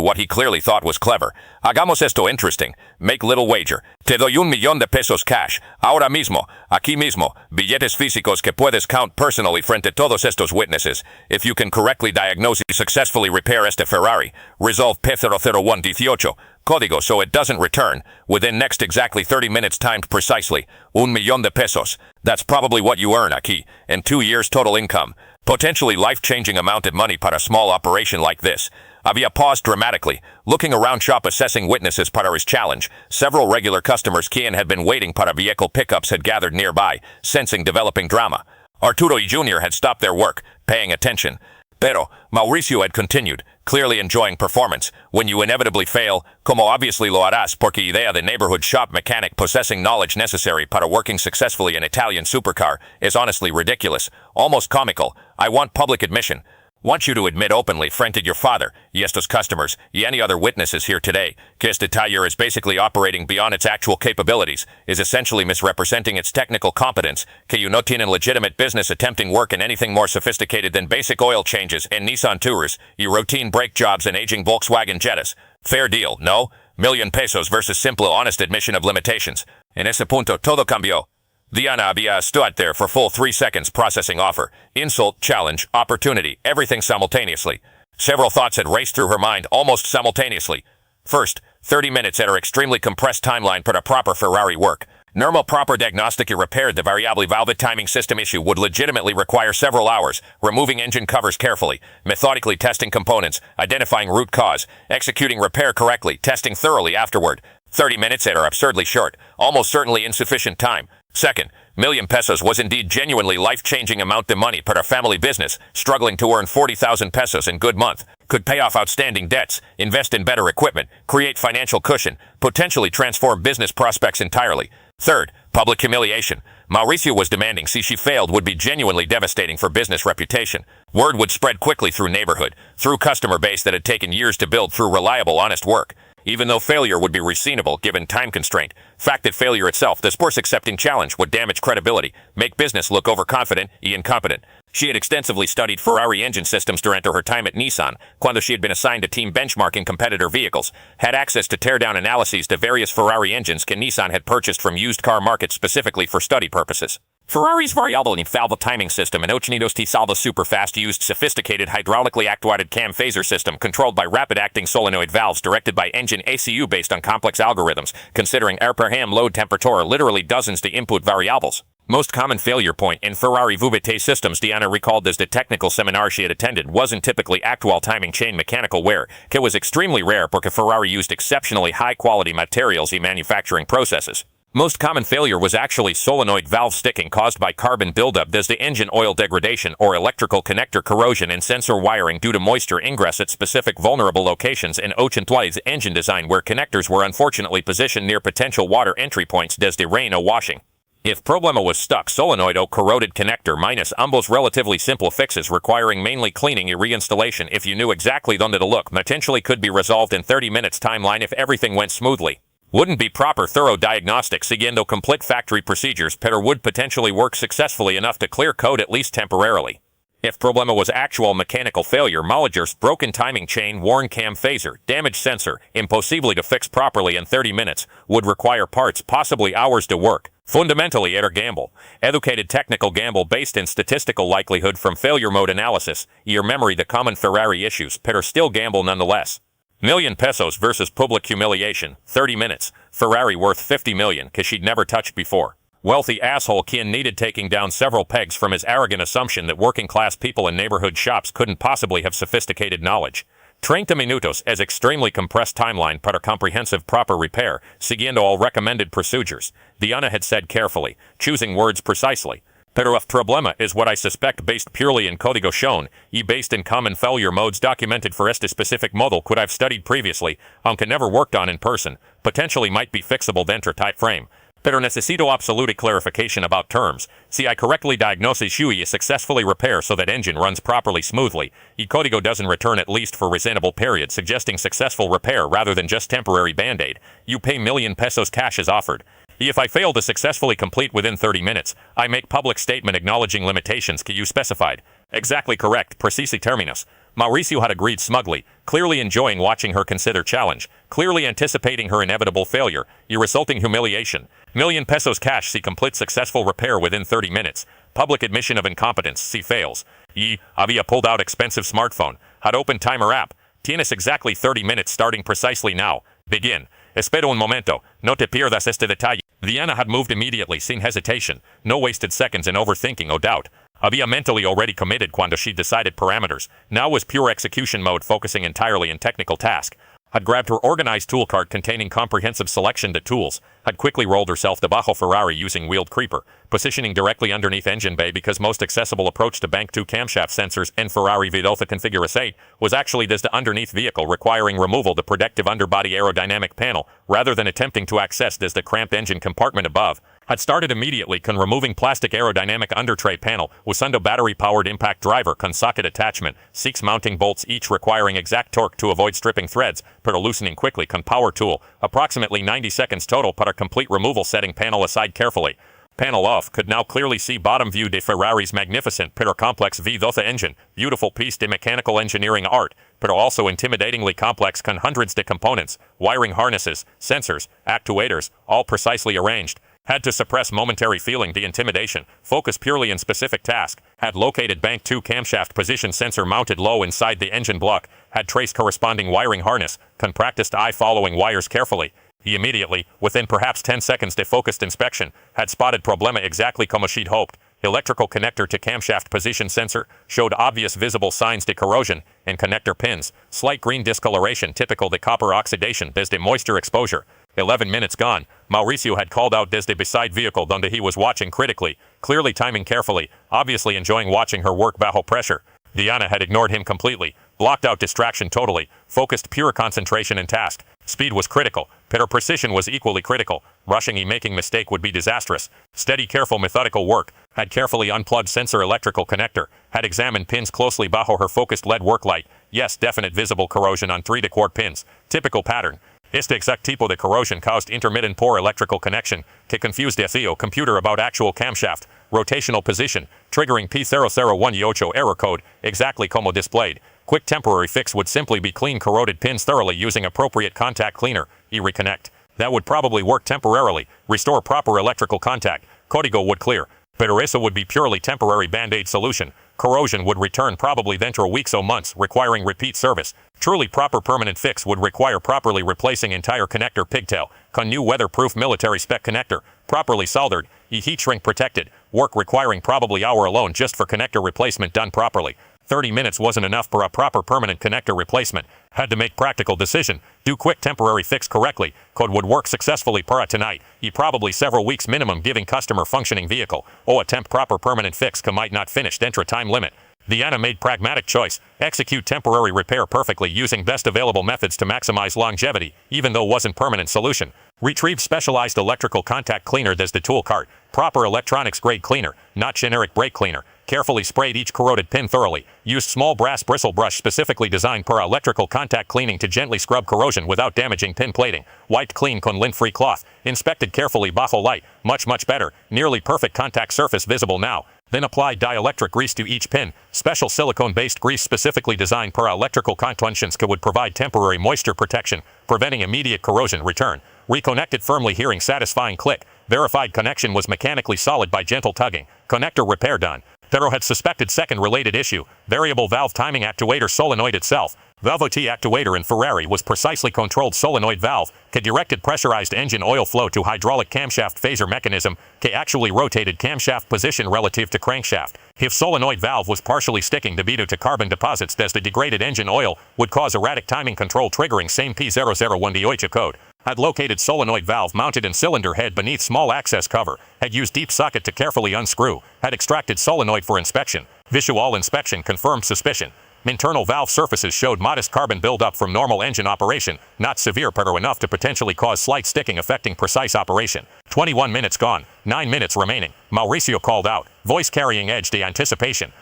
what he clearly thought was clever. Hagamos esto interesting. Make little wager. Te doy $1,000,000 cash, ahora mismo, aquí mismo, billetes físicos que puedes count personally frente todos estos witnesses. If you can correctly diagnose and successfully repair este Ferrari, resolve P00118, código so it doesn't return, within next exactly 30 minutes timed precisely, $1,000,000. That's probably what you earn aquí, in 2 years total income. Potentially life-changing amount of money para a small operation like this. Había paused dramatically, looking around shop assessing witnesses para his challenge. Several regular customers Kian had been waiting para vehicle pickups had gathered nearby, sensing developing drama. Arturo y Jr. had stopped their work, paying attention. Pero, Mauricio had continued, clearly enjoying performance. When you inevitably fail, como obviously lo harás porque idea the neighborhood shop mechanic possessing knowledge necessary para working successfully an Italian supercar is honestly ridiculous, almost comical. I want public admission. Want you to admit openly, fronted your father, y estos customers, y any other witnesses here today, que este taller is basically operating beyond its actual capabilities, is essentially misrepresenting its technical competence, que you no tienen legitimate business attempting work in anything more sophisticated than basic oil changes and Nissan Tours, y routine brake jobs and aging Volkswagen Jettas. Fair deal, no? $1,000,000 versus simple honest admission of limitations. En ese punto todo cambió. Diana había stood there for full 3 seconds processing offer, insult, challenge, opportunity, everything simultaneously. Several thoughts had raced through her mind almost simultaneously. First, 30 minutes at her extremely compressed timeline for the proper Ferrari work. Normal proper diagnostic repaired the variable valve timing system issue would legitimately require several hours, removing engine covers carefully, methodically testing components, identifying root cause, executing repair correctly, testing thoroughly afterward. 30 minutes at her absurdly short, almost certainly insufficient time. Second, $1,000,000 was indeed genuinely life-changing amount of money per a family business, struggling to earn 40,000 pesos in good month, could pay off outstanding debts, invest in better equipment, create financial cushion, potentially transform business prospects entirely. Third, public humiliation. Mauricio was demanding see she failed would be genuinely devastating for business reputation. Word would spread quickly through neighborhood, through customer base that had taken years to build through reliable, honest work. Even though failure would be reasonable given time constraint, fact that failure itself, the sports accepting challenge, would damage credibility, make business look overconfident and incompetent. She had extensively studied Ferrari engine systems during her time at Nissan, cuando she had been assigned to team benchmarking competitor vehicles, had access to tear-down analyses to various Ferrari engines que Nissan had purchased from used car markets specifically for study purposes. Ferrari's variable and valve timing system and Ochinidos T Salvo superfast used sophisticated hydraulically actuated cam phaser system controlled by rapid-acting solenoid valves directed by engine ACU based on complex algorithms, considering RPM load temperature literally dozens de input variables. Most common failure point in Ferrari VVT systems, Diana recalled as the technical seminar she had attended, wasn't typically actual timing chain mechanical wear, it was extremely rare because Ferrari used exceptionally high-quality materials and manufacturing processes. Most common failure was actually solenoid valve sticking caused by carbon buildup as the engine oil degradation or electrical connector corrosion and sensor wiring due to moisture ingress at specific vulnerable locations in Ochentwai's engine design where connectors were unfortunately positioned near potential water entry points desde rain or washing. If problema was stuck solenoid or corroded connector minus ambos relatively simple fixes requiring mainly cleaning and reinstallation if you knew exactly donde to look potentially could be resolved in 30 minutes timeline if everything went smoothly. Wouldn't be proper thorough diagnostics siguiendo complete factory procedures pero would potentially work successfully enough to clear code at least temporarily. If problema was actual mechanical failure, malagers, broken timing chain, worn cam phaser, damaged sensor, impossible to fix properly in 30 minutes, would require parts, possibly hours to work. Fundamentally, it a gamble. Educated technical gamble based in statistical likelihood from failure mode analysis, your memory the common Ferrari issues, but still gamble nonetheless. Million pesos versus public humiliation, 30 minutes, Ferrari worth 50 million, cause she'd never touched before. Wealthy asshole Kian needed taking down several pegs from his arrogant assumption that working class people in neighborhood shops couldn't possibly have sophisticated knowledge. 30 minutos as extremely compressed timeline para comprehensive proper repair, siguiendo all recommended procedures, Diana had said carefully, choosing words precisely. Pero if problema is what I suspect based purely in código shown, y based in common failure modes documented for este specific model could I've studied previously, aunque never worked on in person, potentially might be fixable dentro type frame. Pero necesito absolute clarification about terms. See, I correctly diagnose y successfully repair so that engine runs properly smoothly. Y código doesn't return at least for reasonable period, suggesting successful repair rather than just temporary band-aid. You pay million pesos cash as offered. If I fail to successfully complete within 30 minutes, I make public statement acknowledging limitations you specified. Exactly correct, precisi terminus. Mauricio had agreed smugly, clearly enjoying watching her consider challenge, clearly anticipating her inevitable failure, resulting humiliation. Million pesos cash see complete successful repair within 30 minutes. Public admission of incompetence see fails. Había pulled out expensive smartphone. Had opened timer app. Tienes exactly 30 minutes starting precisely now. Begin. Espero un momento. No te pierdas este detalle. Diana had moved immediately, sin hesitation. No wasted seconds in overthinking or doubt. Había mentally already committed cuando she decided parameters. Now was pure execution mode, focusing entirely in technical task. Had grabbed her organized tool cart containing comprehensive selection to tools. Had quickly rolled herself debajo Ferrari using wheeled creeper, positioning directly underneath engine bay because most accessible approach to bank 2 camshaft sensors and Ferrari Vidotha configure was actually desde underneath vehicle, requiring removal the protective underbody aerodynamic panel rather than attempting to access desde cramped engine compartment above. Had started immediately con removing plastic aerodynamic undertray panel, usando battery-powered impact driver con socket attachment, 6 mounting bolts each requiring exact torque to avoid stripping threads, pero loosening quickly con power tool, approximately 90 seconds total para complete removal, setting panel aside carefully. Panel off, could now clearly see bottom view de Ferrari's magnificent pero complex V12 engine, beautiful piece de mechanical engineering art, pero also intimidatingly complex con hundreds de components, wiring harnesses, sensors, actuators, all precisely arranged. Had to suppress momentary feeling the intimidation, focus purely in specific task, had located bank 2 camshaft position sensor mounted low inside the engine block, had traced corresponding wiring harness, con practiced eye following wires carefully. He immediately, within perhaps 10 seconds de focused inspection, had spotted problema exactly como she'd hoped. Electrical connector to camshaft position sensor showed obvious visible signs de corrosion, and connector pins, slight green discoloration typical de copper oxidation desde moisture exposure. 11 minutes gone, Mauricio had called out desde beside vehicle donde he was watching critically, clearly timing carefully, obviously enjoying watching her work bajo pressure. Diana had ignored him completely, blocked out distraction totally, focused pure concentration in task. Speed was critical, but her precision was equally critical. Rushing y making mistake would be disastrous. Steady, careful, methodical work. Had carefully unplugged sensor electrical connector. Had examined pins closely bajo her focused LED work light. Yes, definite visible corrosion on 3 quart pins. Typical pattern. Este exact tipo de corrosion caused intermittent poor electrical connection, que confused the computer about actual camshaft, rotational position, triggering P0018 error code, exactly como displayed. Quick temporary fix would simply be clean corroded pins thoroughly using appropriate contact cleaner, reconnect. That would probably work temporarily, restore proper electrical contact, código would clear. Pero eso would be purely temporary band-aid solution. Corrosion would return probably dentro weeks or months, requiring repeat service. Truly proper permanent fix would require properly replacing entire connector pigtail, con new weatherproof military spec connector, properly soldered, heat shrink protected, work requiring probably hour alone just for connector replacement done properly. 30 minutes wasn't enough for a proper permanent connector replacement. Had to make practical decision, do quick temporary fix correctly, code would work successfully para tonight, probably several weeks minimum giving customer functioning vehicle, attempt proper permanent fix might not finish dentro time limit. Diana made pragmatic choice, execute temporary repair perfectly using best available methods to maximize longevity, even though wasn't permanent solution. Retrieved specialized electrical contact cleaner desde tool cart, proper electronics grade cleaner, not generic brake cleaner. Carefully sprayed each corroded pin thoroughly, used small brass bristle brush specifically designed for electrical contact cleaning to gently scrub corrosion without damaging pin plating, wiped clean con lint-free cloth, inspected carefully bajo light, much better, nearly perfect contact surface visible now. Then applied dielectric grease to each pin, special silicone-based grease specifically designed for electrical contentions would provide temporary moisture protection, preventing immediate corrosion return. Reconnected firmly hearing satisfying click, Verified connection was mechanically solid by gentle tugging. Connector repair done. Pero had suspected second related issue. Variable valve timing actuator solenoid itself. Valve OT actuator in Ferrari was precisely controlled solenoid valve, que directed pressurized engine oil flow to hydraulic camshaft phaser mechanism, que actually rotated camshaft position relative to crankshaft. If solenoid valve was partially sticking debido to carbon deposits as the degraded engine oil would cause erratic timing control triggering same P00118 code. Had located solenoid valve mounted in cylinder head beneath small access cover, had used deep socket to carefully unscrew, had extracted solenoid for inspection. Visual inspection confirmed suspicion. Internal valve surfaces showed modest carbon buildup from normal engine operation, not severe pero enough to potentially cause slight sticking affecting precise operation. 21 minutes gone, 9 minutes remaining. Mauricio called out, voice carrying edge de anticipation.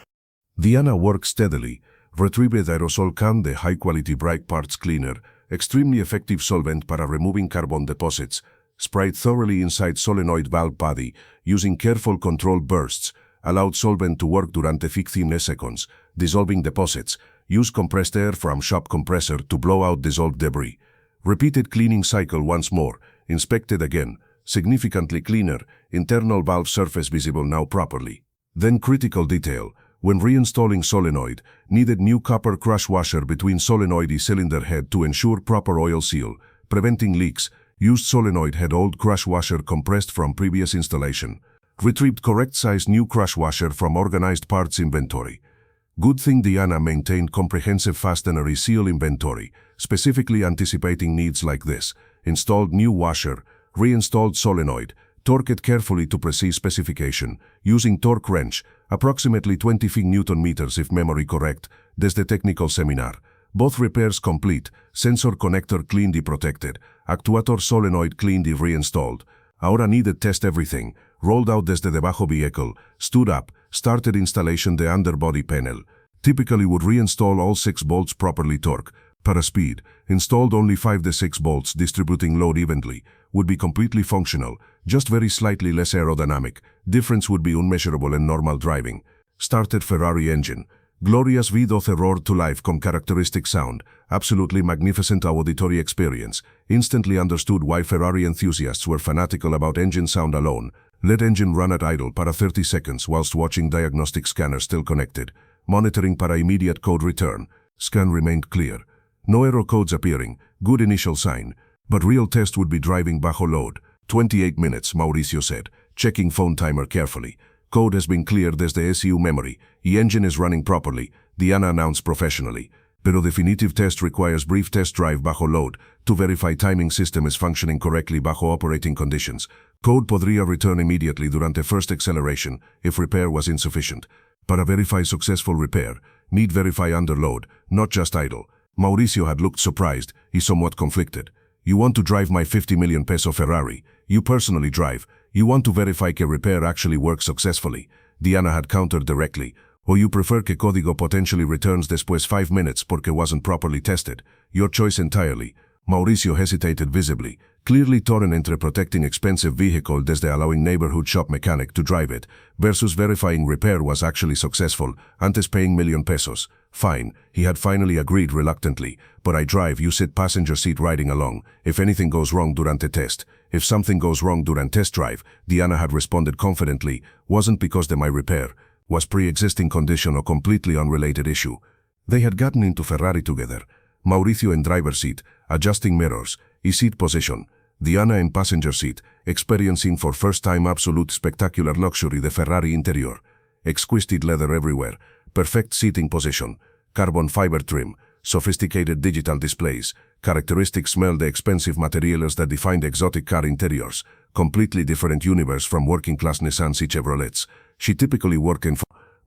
Diana worked steadily, retrieved aerosol can de high-quality brake parts cleaner, extremely effective solvent para removing carbon deposits, sprayed thoroughly inside solenoid valve body, using careful controlled bursts, allowed solvent to work durante 15 seconds, dissolving deposits, used compressed air from shop compressor to blow out dissolved debris. Repeated cleaning cycle once more, inspected again, significantly cleaner, internal valve surface visible now properly. Then critical detail, when reinstalling solenoid, needed new copper crush washer between solenoid and cylinder head to ensure proper oil seal, preventing leaks, used solenoid head old crush washer compressed from previous installation. Retrieved correct size new crush washer from organized parts inventory. Good thing Diana maintained comprehensive fastener seal inventory, specifically anticipating needs like this. Installed new washer, reinstalled solenoid, torqued carefully to precise specification, using torque wrench, approximately 25 Newton meters if memory correct, desde technical seminar. Both repairs complete, sensor connector cleaned and protected, actuator solenoid cleaned and reinstalled. Ahora needed test everything, rolled out desde debajo vehicle, stood up, started installation the underbody panel. Typically would reinstall all 6 bolts properly torque, para speed, installed only 5 to 6 bolts distributing load evenly, would be completely functional, just very slightly less aerodynamic, difference would be unmeasurable in normal driving. Started Ferrari engine. Glorious V12 roared to life con characteristic sound, absolutely magnificent auditory experience, instantly understood why Ferrari enthusiasts were fanatical about engine sound alone. Let engine run at idle para 30 seconds whilst watching diagnostic scanner still connected, monitoring para immediate code return. Scan remained clear. No error codes appearing, good initial sign, but real test would be driving bajo load. 28 minutes, Mauricio said, checking phone timer carefully. Code has been cleared desde SU memory, the engine is running properly, Diana announced professionally. Pero definitive test requires brief test drive bajo load to verify timing system is functioning correctly bajo operating conditions. Code podría return immediately durante first acceleration if repair was insufficient. Para verify successful repair, need verify under load, not just idle. Mauricio had looked surprised, he somewhat conflicted. You want to drive my 50 million peso Ferrari, you personally drive, you want to verify que repair actually works successfully. Diana had countered directly. Or you prefer que código potentially returns después 5 minutes porque wasn't properly tested. Your choice entirely. Mauricio hesitated visibly, clearly torn entre protecting expensive vehicle desde allowing neighborhood shop mechanic to drive it, versus verifying repair was actually successful, antes paying million pesos. Fine, he had finally agreed reluctantly, but I drive, you sit passenger seat riding along, if anything goes wrong durante test. If something goes wrong during test drive, Diana had responded confidently, wasn't because de my repair, was pre-existing condition or completely unrelated issue. They had gotten into Ferrari together, Mauricio in driver's seat, adjusting mirrors, seat position, Diana in passenger seat, experiencing for first time absolute spectacular luxury the Ferrari interior. Exquisite leather everywhere, perfect seating position, carbon fiber trim, sophisticated digital displays, characteristic smell the expensive materials that defined exotic car interiors, completely different universe from working class Nissans y Chevrolets. She typically worked in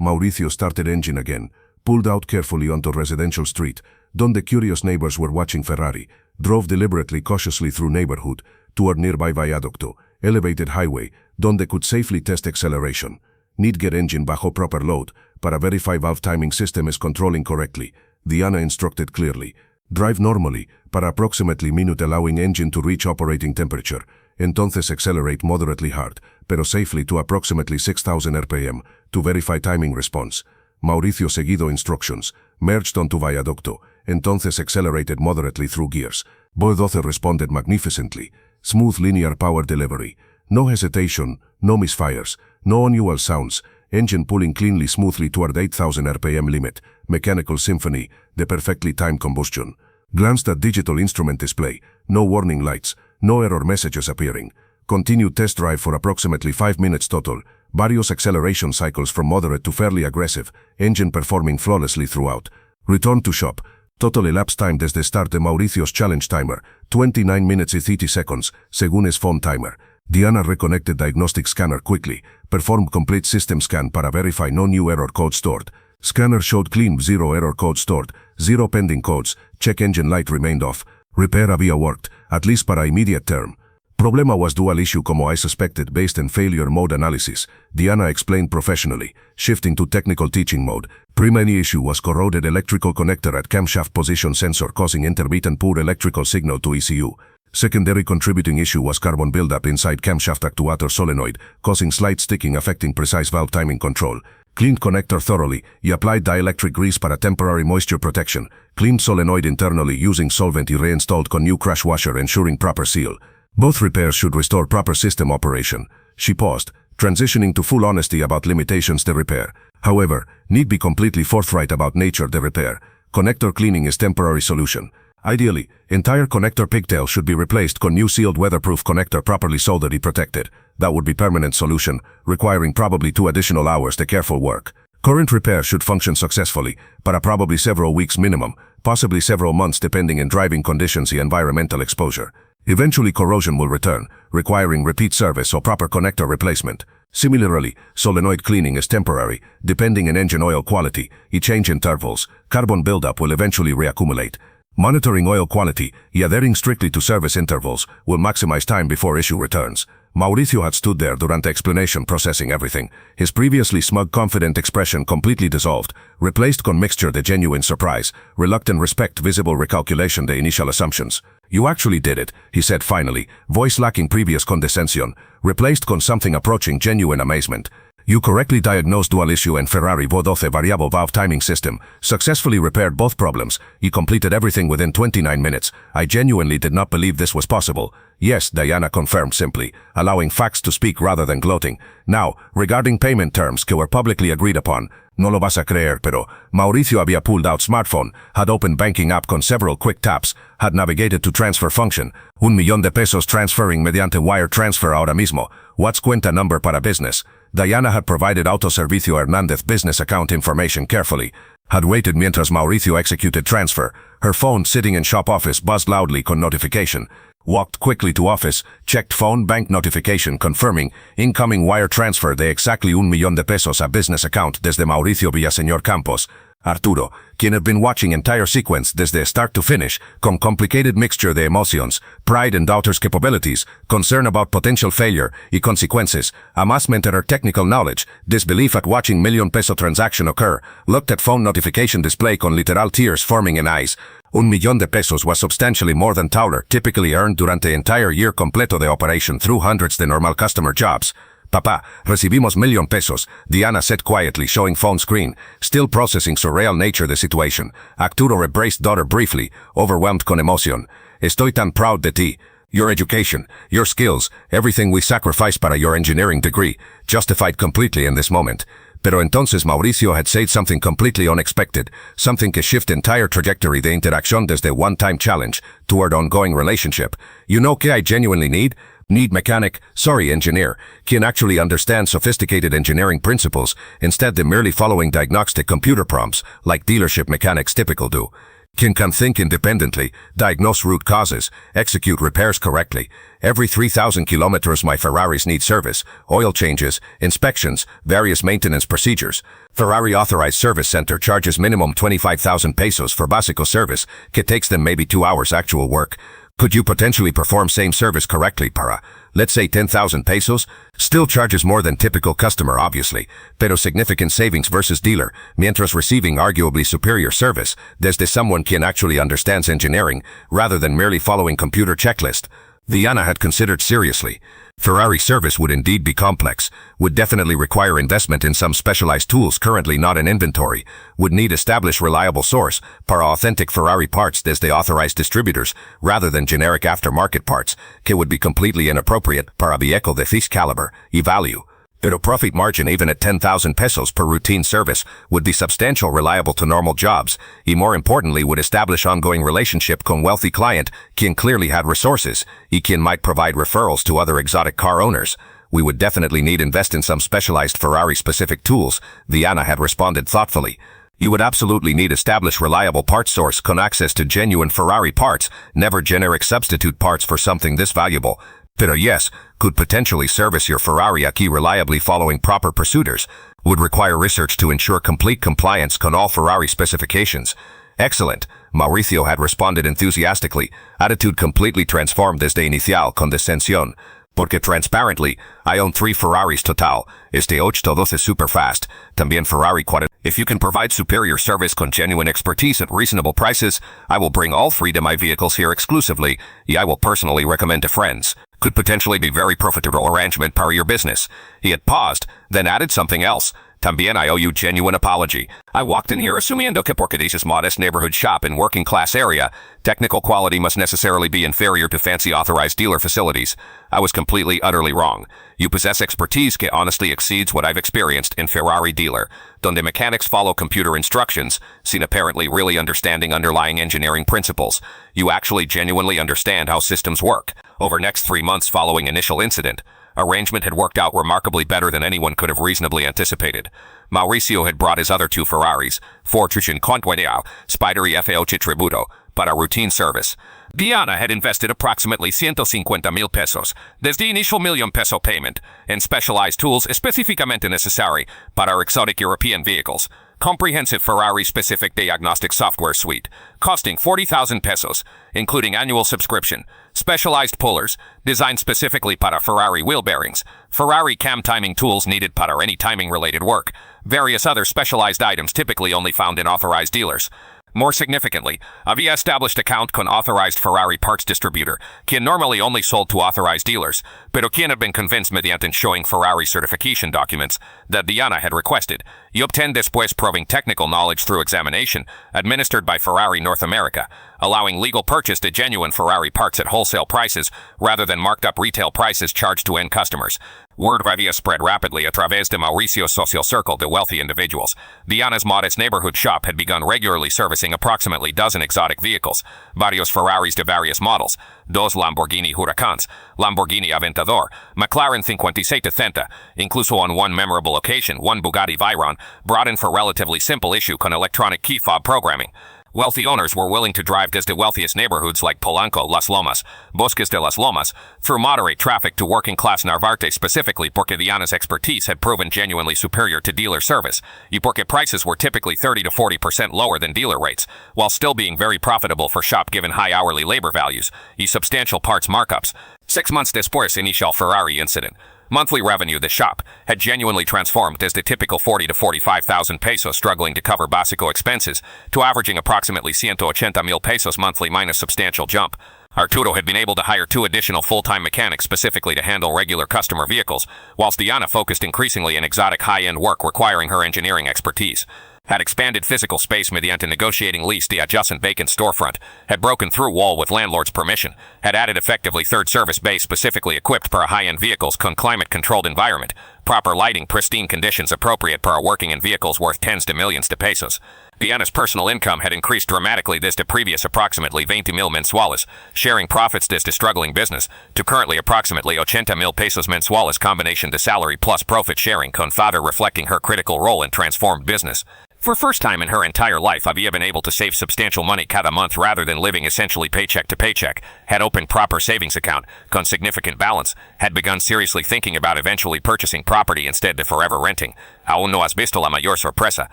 Mauricio started engine again, pulled out carefully onto residential street, donde curious neighbors were watching Ferrari, drove deliberately cautiously through neighborhood, toward nearby viaducto, elevated highway, donde could safely test acceleration. Need get engine bajo proper load, para verify valve timing system is controlling correctly, Diana instructed clearly. Drive normally, para approximately minute allowing engine to reach operating temperature, entonces accelerate moderately hard, pero safely to approximately 6,000 RPM, to verify timing response. Mauricio seguido instructions, merged onto viaducto, entonces accelerated moderately through gears. Both responded magnificently. Smooth linear power delivery. No hesitation, no misfires, no unusual sounds, engine pulling cleanly smoothly toward 8,000 RPM limit, mechanical symphony, the perfectly timed combustion. Glanced at digital instrument display, no warning lights, no error messages appearing. Continued test drive for approximately 5 minutes total, various acceleration cycles from moderate to fairly aggressive, engine performing flawlessly throughout. Return to shop. Total elapsed time desde start de Mauricio's challenge timer, 29 minutes y 30 seconds, según his phone timer. Diana reconnected diagnostic scanner quickly, performed complete system scan para verify no new error code stored. Scanner showed clean, 0 error code stored, 0 pending codes, check engine light remained off. Repair había worked, at least para immediate term. Problema was dual issue como I suspected based on failure mode analysis, Diana explained professionally, shifting to technical teaching mode. Primary issue was corroded electrical connector at camshaft position sensor causing intermittent poor electrical signal to ECU. Secondary contributing issue was carbon buildup inside camshaft actuator solenoid, causing slight sticking affecting precise valve timing control. Cleaned connector thoroughly, y applied dielectric grease para temporary moisture protection. Cleaned solenoid internally using solvent y reinstalled con new crash washer ensuring proper seal. Both repairs should restore proper system operation. She paused, transitioning to full honesty about limitations the repair. However, need be completely forthright about nature the repair. Connector cleaning is temporary solution. Ideally, entire connector pigtail should be replaced con new sealed weatherproof connector properly soldered y protected. That would be permanent solution, requiring probably 2 additional hours the careful work. Current repair should function successfully, para probably several weeks minimum, possibly several months depending on driving conditions y environmental exposure. Eventually corrosion will return, requiring repeat service or proper connector replacement. Similarly, solenoid cleaning is temporary, depending on engine oil quality, y change intervals. Carbon buildup will eventually reaccumulate. Monitoring oil quality, y adhering strictly to service intervals, will maximize time before issue returns. Mauricio had stood there durante explanation processing everything, his previously smug confident expression completely dissolved, replaced con mixture de genuine surprise, reluctant respect visible recalculation de initial assumptions. You actually did it, he said finally, voice lacking previous condescension, replaced con something approaching genuine amazement. You correctly diagnosed dual issue and Ferrari V12 variable valve timing system, successfully repaired both problems, you completed everything within 29 minutes. I genuinely did not believe this was possible. Yes, Diana confirmed simply, allowing facts to speak rather than gloating. Now, regarding payment terms que were publicly agreed upon, no lo vas a creer pero, Mauricio había pulled out smartphone, had opened banking app con several quick taps, had navigated to transfer function, $1,000,000 transferring mediante wire transfer ahora mismo, what's cuenta number para business. Diana had provided Autoservicio Hernández business account information carefully, had waited mientras Mauricio executed transfer, her phone sitting in shop office buzzed loudly con notification, walked quickly to office, checked phone bank notification confirming incoming wire transfer de exactly $1,000,000 a business account desde Mauricio Villaseñor Campos. Arturo, quien had been watching entire sequence desde start to finish, con complicated mixture de emotions, pride and daughter's capabilities, concern about potential failure y consequences, amazement at her technical knowledge, disbelief at watching $1,000,000 transaction occur, looked at phone notification display con literal tears forming in eyes. $1,000,000 was substantially more than Towler typically earned durante entire year completo de operation through hundreds de normal customer jobs. Papá, recibimos $1,000,000, Diana said quietly, showing phone screen, still processing surreal nature the situation. Arturo embraced daughter briefly, overwhelmed con emoción. Estoy tan proud de ti. Your education, your skills, everything we sacrificed para your engineering degree, justified completely in this moment. Pero entonces Mauricio had said something completely unexpected, something que shift entire trajectory de interacción desde one-time challenge toward ongoing relationship. You know que I genuinely need? Need mechanic, sorry engineer, quien actually understands sophisticated engineering principles instead de merely following diagnostic computer prompts like dealership mechanics typical do. Quien can think independently, diagnose root causes, execute repairs correctly. Every 3,000 kilometers my Ferraris need service, oil changes, inspections, various maintenance procedures. Ferrari authorized service center charges minimum 25,000 pesos for básico service, que takes them maybe 2 hours actual work. Could you potentially perform same service correctly para, let's say 10,000 pesos? Still charges more than typical customer obviously, pero significant savings versus dealer, mientras receiving arguably superior service, desde someone quien actually understands engineering, rather than merely following computer checklist. Diana had considered seriously. Ferrari service would indeed be complex, would definitely require investment in some specialized tools currently not in inventory, would need established reliable source para authentic Ferrari parts desde authorized distributors rather than generic aftermarket parts, que would be completely inappropriate para vehicle de this caliber y value. Pero profit margin even at 10,000 pesos per routine service would be substantial reliable to normal jobs, y more importantly would establish ongoing relationship con wealthy client, quien clearly had resources, y quien might provide referrals to other exotic car owners. We would definitely need invest in some specialized Ferrari-specific tools, Diana had responded thoughtfully. You would absolutely need established reliable parts source con access to genuine Ferrari parts, never generic substitute parts for something this valuable. Pero yes, could potentially service your Ferrari aquí reliably following proper procedures, would require research to ensure complete compliance con all Ferrari specifications. Excellent, Mauricio had responded enthusiastically, attitude completely transformed desde inicial con descensión. Porque transparently, I own 3 Ferraris total, este 812 is super fast, también Ferrari 40. If you can provide superior service con genuine expertise at reasonable prices, I will bring all 3 de my vehicles here exclusively, y I will personally recommend to friends. Could potentially be very profitable arrangement para your business. He had paused, then added something else. También I owe you genuine apology. I walked in here asumiendo que porque this is modest neighborhood shop in working class area, technical quality must necessarily be inferior to fancy authorized dealer facilities. I was completely, utterly wrong. You possess expertise que honestly exceeds what I've experienced in Ferrari dealer, donde mechanics follow computer instructions, sin apparently really understanding underlying engineering principles. You actually genuinely understand how systems work. Over next 3 months following initial incident, arrangement had worked out remarkably better than anyone could have reasonably anticipated. Mauricio had brought his other 2 Ferraris, Fortune Conquereau, Spidery F8 Tributo, para routine service. Diana had invested approximately 150,000 pesos, desde initial million peso payment, in specialized tools específicamente necessary para our exotic European vehicles. Comprehensive Ferrari-specific diagnostic software suite, costing 40,000 pesos, including annual subscription, specialized pullers, designed specifically para Ferrari wheel bearings, Ferrari cam timing tools needed para any timing-related work, various other specialized items typically only found in authorized dealers. More significantly, había established account con authorized Ferrari parts distributor, quien normally only sold to authorized dealers, pero quien had been convinced mediante showing Ferrari certification documents that Diana had requested, y obtained después proving technical knowledge through examination, administered by Ferrari North America, allowing legal purchase to genuine Ferrari parts at wholesale prices rather than marked up retail prices charged to end customers. Word había spread rapidly a través de Mauricio's social circle de wealthy individuals. Diana's modest neighborhood shop had begun regularly servicing approximately dozen exotic vehicles, varios Ferraris de various models, 2 Lamborghini Huracans, Lamborghini Aventador, McLaren 5730, incluso on one memorable occasion, 1 Bugatti Veyron, brought in for relatively simple issue con electronic key fob programming. Wealthy owners were willing to drive desde wealthiest neighborhoods like Polanco, Las Lomas, Bosques de las Lomas, through moderate traffic to working-class Narvarte specifically porque Diana's expertise had proven genuinely superior to dealer service, y porque prices were typically 30 to 40% lower than dealer rates, while still being very profitable for shop given high hourly labor values, y substantial parts markups. 6 months después initial Ferrari incident. Monthly revenue the shop had genuinely transformed as the typical 40 to 45,000 pesos struggling to cover básico expenses to averaging approximately 180,000 pesos monthly minus substantial jump. Arturo had been able to hire 2 additional full-time mechanics specifically to handle regular customer vehicles, whilst Diana focused increasingly in exotic high-end work requiring her engineering expertise. Had expanded physical space mediante negotiating lease the adjacent vacant storefront, had broken through wall with landlord's permission, had added effectively 3rd service bay specifically equipped for high-end vehicles con climate-controlled environment, proper lighting, pristine conditions appropriate for working in vehicles worth tens de millions de pesos. Diana's personal income had increased dramatically desde previous approximately 20,000 mensuales, sharing profits desde struggling business, to currently approximately 80,000 pesos mensuales combination de salary plus profit sharing con father reflecting her critical role in transformed business. For first time in her entire life, había been able to save substantial money cada month rather than living essentially paycheck to paycheck, had opened proper savings account, con significant balance, had begun seriously thinking about eventually purchasing property instead de forever renting. Aún no has visto la mayor sorpresa.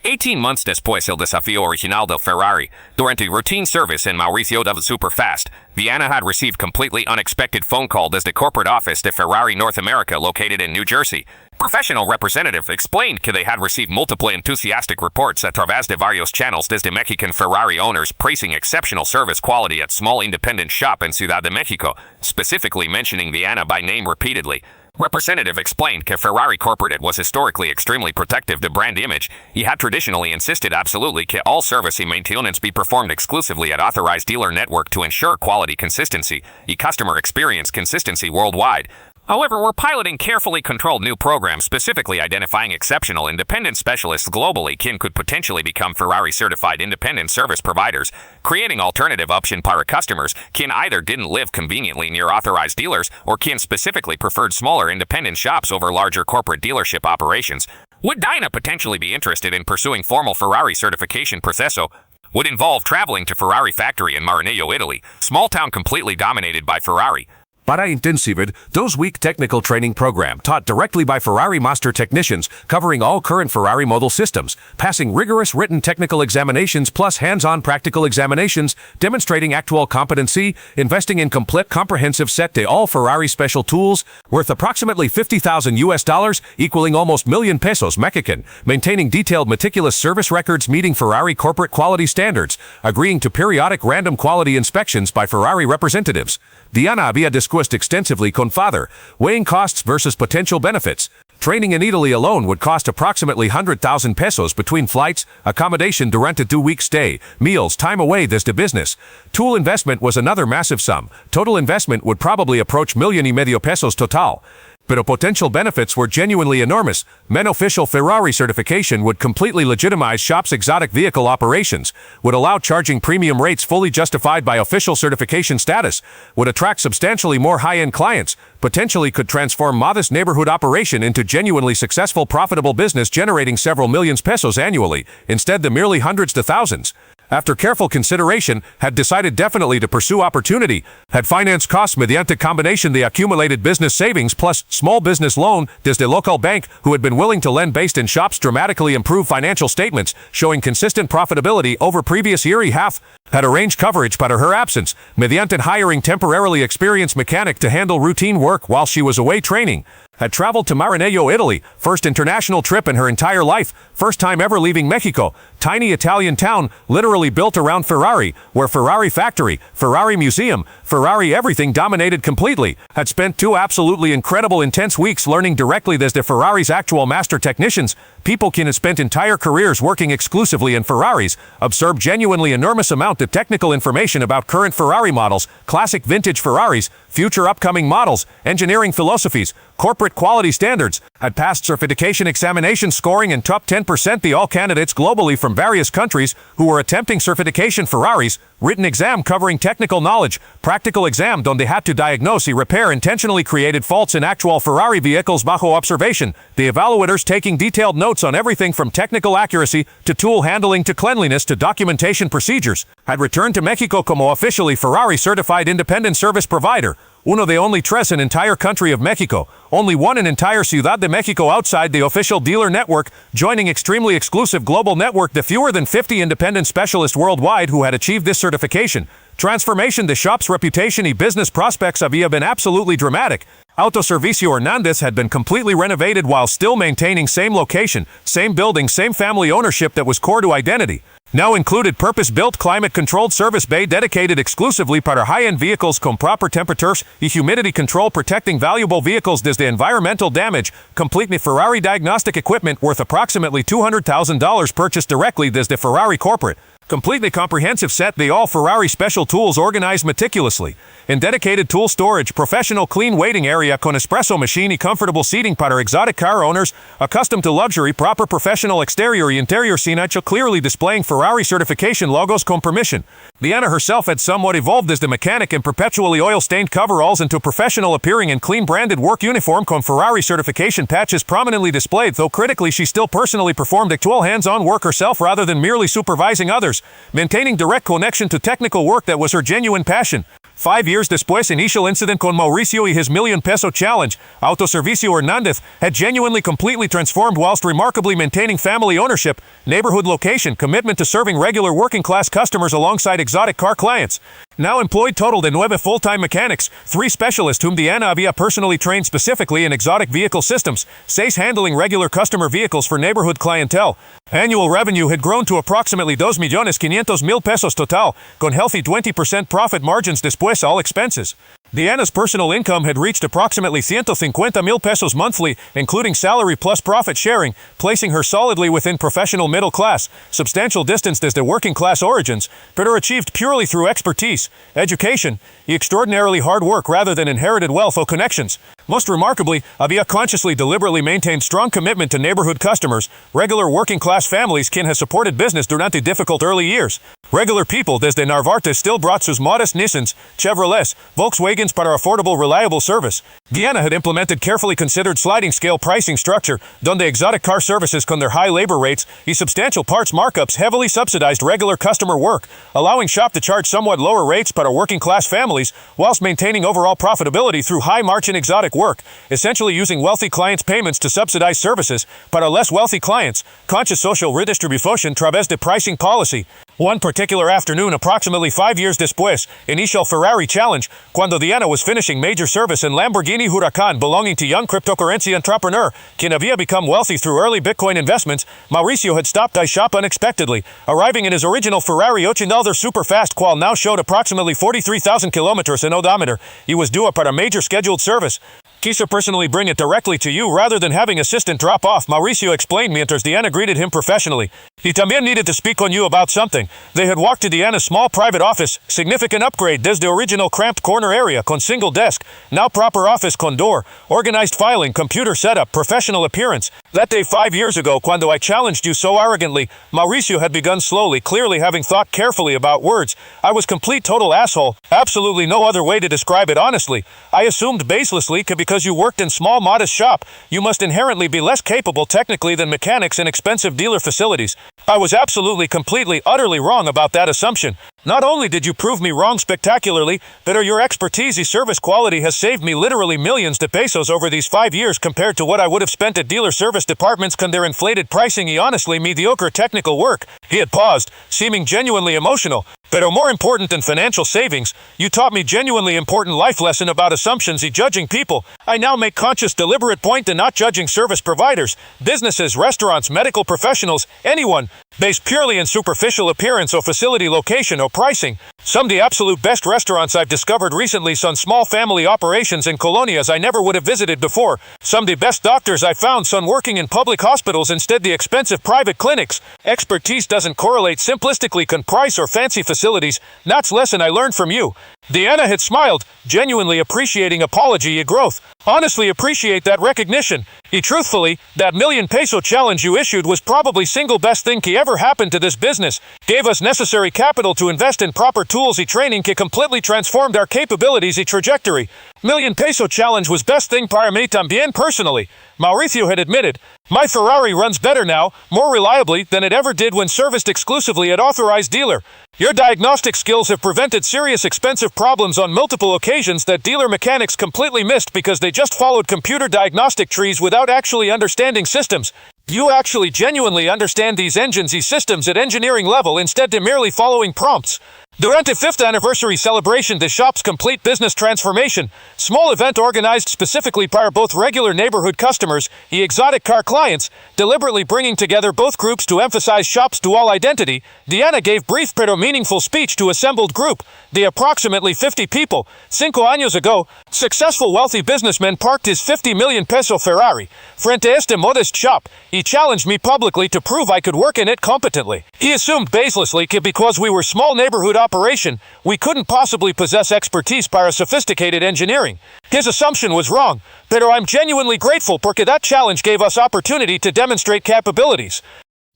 18 months después el desafío original del Ferrari, durante routine service en Mauricio del Superfast, Diana had received completely unexpected phone call desde corporate office de Ferrari North America located in New Jersey, Professional representative explained que they had received multiple enthusiastic reports a través de varios channels desde Mexican Ferrari owners praising exceptional service quality at small independent shop in Ciudad de Mexico, specifically mentioning the Ana by name repeatedly. Representative explained que Ferrari corporate was historically extremely protective to brand image. He had traditionally insisted absolutely que all service y maintenance be performed exclusively at authorized dealer network to ensure quality consistency y customer experience consistency worldwide. However, we're piloting carefully controlled new programs specifically identifying exceptional independent specialists globally kin could potentially become Ferrari certified independent service providers, creating alternative option para customers kin either didn't live conveniently near authorized dealers or kin specifically preferred smaller independent shops over larger corporate dealership operations. Would Dyna potentially be interested in pursuing formal Ferrari certification proceso? Would involve traveling to Ferrari factory in Maranello, Italy, small town completely dominated by Ferrari. Para Intensivid, 2-week technical training program taught directly by Ferrari master technicians covering all current Ferrari model systems, passing rigorous written technical examinations plus hands-on practical examinations, demonstrating actual competency, investing in complete comprehensive set de all Ferrari special tools, worth approximately $50,000 equaling almost million pesos Mexican, maintaining detailed meticulous service records meeting Ferrari corporate quality standards, agreeing to periodic random quality inspections by Ferrari representatives. Diana había discussed extensively con father, weighing costs versus potential benefits. Training in Italy alone would cost approximately 100,000 pesos between flights, accommodation durante a 2-week stay, meals, time away desde business. Tool investment was another massive sum. Total investment would probably approach $1.5 million pesos total. Pero potential benefits were genuinely enormous. Men official Ferrari certification would completely legitimize shop's exotic vehicle operations, would allow charging premium rates fully justified by official certification status, would attract substantially more high-end clients, potentially could transform modest neighborhood operation into genuinely successful profitable business generating several millions pesos annually, instead of merely hundreds to thousands. After careful consideration, had decided definitely to pursue opportunity, had financed costs mediante combination the accumulated business savings plus small business loan desde local bank who had been willing to lend based in shops dramatically improved financial statements showing consistent profitability over previous year half, had arranged coverage para her absence, mediante hiring temporarily experienced mechanic to handle routine work while she was away training, had traveled to Maranello, Italy, first international trip in her entire life, first time ever leaving Mexico, tiny Italian town literally built around Ferrari, where Ferrari factory, Ferrari museum, Ferrari everything dominated completely, had spent 2 absolutely incredible intense weeks learning directly desde Ferrari's actual master technicians, people can have spent entire careers working exclusively in Ferraris, absorb genuinely enormous amount of technical information about current Ferrari models, classic vintage Ferraris, future upcoming models, engineering philosophies, corporate quality standards, had passed certification examination scoring in top 10% the all candidates globally from various countries who were attempting certification Ferraris, written exam covering technical knowledge, practical exam donde had to diagnose y repair intentionally created faults in actual Ferrari vehicles bajo observation, the evaluators taking detailed notes on everything from technical accuracy to tool handling to cleanliness to documentation procedures, had returned to Mexico como officially Ferrari certified independent service provider, uno de only tres in entire country of Mexico, only one in entire Ciudad de Mexico outside the official dealer network, joining extremely exclusive global network de fewer than 50 independent specialists worldwide who had achieved this certification. Transformation the shop's reputation y business prospects había been absolutely dramatic. Autoservicio Hernandez had been completely renovated while still maintaining same location, same building, same family ownership that was core to identity. Now included purpose-built climate-controlled service bay dedicated exclusively para high-end vehicles con proper temperatures y humidity control protecting valuable vehicles desde environmental damage, complete Ferrari diagnostic equipment worth approximately $200,000 purchased directly desde Ferrari corporate. Completely comprehensive set the all Ferrari special tools organized meticulously. In dedicated tool storage, professional clean waiting area con espresso machine y comfortable seating para exotic car owners, accustomed to luxury proper professional exterior y interior scenario clearly displaying Ferrari certification logos con permission. Diana herself had somewhat evolved as the mechanic in perpetually oil-stained coveralls into professional appearing in clean branded work uniform con Ferrari certification patches prominently displayed though critically she still personally performed actual hands-on work herself rather than merely supervising others, maintaining direct connection to technical work that was her genuine passion. 5 years después, initial incident con Mauricio y his $1,000,000 challenge, Autoservicio Hernandez had genuinely completely transformed whilst remarkably maintaining family ownership, neighborhood location, commitment to serving regular working class customers alongside exotic car clients. Now employed total de 9 full-time mechanics, 3 specialists whom Diana había personally trained specifically in exotic vehicle systems, 6 handling regular customer vehicles for neighborhood clientele. Annual revenue had grown to approximately $2,500,000 total, con healthy 20% profit margins después all expenses. Diana's personal income had reached approximately $150,000 monthly, including salary plus profit sharing, placing her solidly within professional middle class, substantial distance desde working class origins, but are achieved purely through expertise, education, and extraordinarily hard work rather than inherited wealth or connections. Most remarkably, había consciously deliberately maintained strong commitment to neighborhood customers, regular working class families quien has supported business durante difficult early years. Regular people desde Narvarte still brought sus modest Nissans, Chevrolets, Volkswagens para affordable reliable service. Diana had implemented carefully considered sliding scale pricing structure, donde exotic car services con their high labor rates y substantial parts markups heavily subsidized regular customer work, allowing shop to charge somewhat lower rates para working class families, whilst maintaining overall profitability through high margin exotic work, essentially using wealthy clients' payments to subsidize services para less wealthy clients, conscious social redistribution través de pricing policy. One particular afternoon approximately 5 years después, initial Ferrari challenge, cuando Diana was finishing major service in Lamborghini Huracan belonging to young cryptocurrency entrepreneur, quien había become wealthy through early Bitcoin investments, Mauricio had stopped by shop unexpectedly, arriving in his original Ferrari 800 Superfast qual now showed approximately 43,000 kilometers in odometer. He was due para major scheduled service. Quiso personally bring it directly to you rather than having assistant drop off, Mauricio explained mientras Diana greeted him professionally. He también needed to speak on you about something. They had walked to Diana's small private office, significant upgrade desde original cramped corner area con single desk, now proper office con door, organized filing, computer setup, professional appearance. That day 5 years ago, cuando I challenged you so arrogantly, Mauricio had begun slowly, clearly having thought carefully about words. I was complete total asshole, absolutely no other way to describe it honestly. I assumed baselessly because you worked in small modest shop, you must inherently be less capable technically than mechanics in expensive dealer facilities. I was absolutely, completely, utterly wrong about that assumption. Not only did you prove me wrong spectacularly, but your expertise and service quality has saved me literally millions de pesos over these 5 years compared to what I would have spent at dealer service departments con their inflated pricing y honestly mediocre technical work. He had paused, seeming genuinely emotional. Pero more important than financial savings, you taught me genuinely important life lesson about assumptions y judging people. I now make conscious deliberate point to not judging service providers, businesses, restaurants, medical professionals, anyone, based purely in superficial appearance or facility location or pricing. Some of the absolute best restaurants I've discovered recently son small family operations in colonias I never would have visited before. Some of the best doctors I found son working in public hospitals instead the expensive private clinics. Expertise doesn't correlate simplistically con price or fancy facilities. That's lesson I learned from you. Diana had smiled, genuinely appreciating apology y growth. Honestly appreciate that recognition. Y truthfully, that $1,000,000 challenge you issued was probably single best thing que ever happened to this business. Gave us necessary capital to invest in proper tools y training que completely transformed our capabilities y trajectory. $1,000,000 challenge was best thing para mí también personally. Mauricio had admitted, my Ferrari runs better now, more reliably than it ever did when serviced exclusively at authorized dealer. Your diagnostic skills have prevented serious expensive problems on multiple occasions that dealer mechanics completely missed because they just followed computer diagnostic trees without actually understanding systems. You actually genuinely understand these engines y systems at engineering level instead of merely following prompts. Durante 5th anniversary celebration the shop's complete business transformation, small event organized specifically para both regular neighborhood customers y exotic car clients, deliberately bringing together both groups to emphasize shop's dual identity, Diana gave brief pero meaningful speech to assembled group, the approximately 50 people. 5 años ago, successful wealthy businessman parked his $50,000,000 Ferrari frente a este modest shop. He challenged me publicly to prove I could work in it competently. He assumed baselessly that because we were small neighborhood operation, we couldn't possibly possess expertise para sophisticated engineering. His assumption was wrong, pero I'm genuinely grateful porque that challenge gave us opportunity to demonstrate capabilities.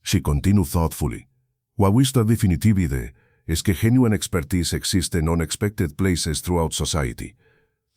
She continued thoughtfully. What we start definitively is que genuine expertise exists in unexpected places throughout society.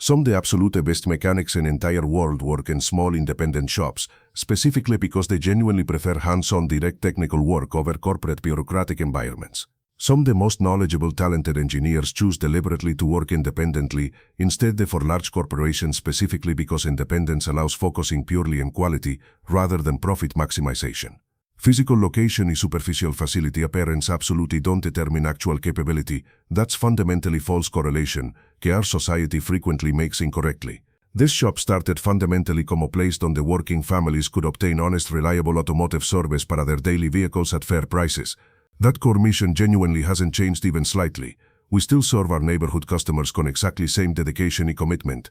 Some of the absolute best mechanics in entire world work in small independent shops, specifically because they genuinely prefer hands-on direct technical work over corporate bureaucratic environments. Some the most knowledgeable talented engineers choose deliberately to work independently instead de for large corporations specifically because independence allows focusing purely on quality rather than profit maximization. Physical location y superficial facility appearance absolutely don't determine actual capability. That's fundamentally false correlation que our society frequently makes incorrectly. This shop started fundamentally como place donde working families could obtain honest, reliable automotive service para their daily vehicles at fair prices. That core mission genuinely hasn't changed even slightly. We still serve our neighborhood customers con exactly same dedication y commitment.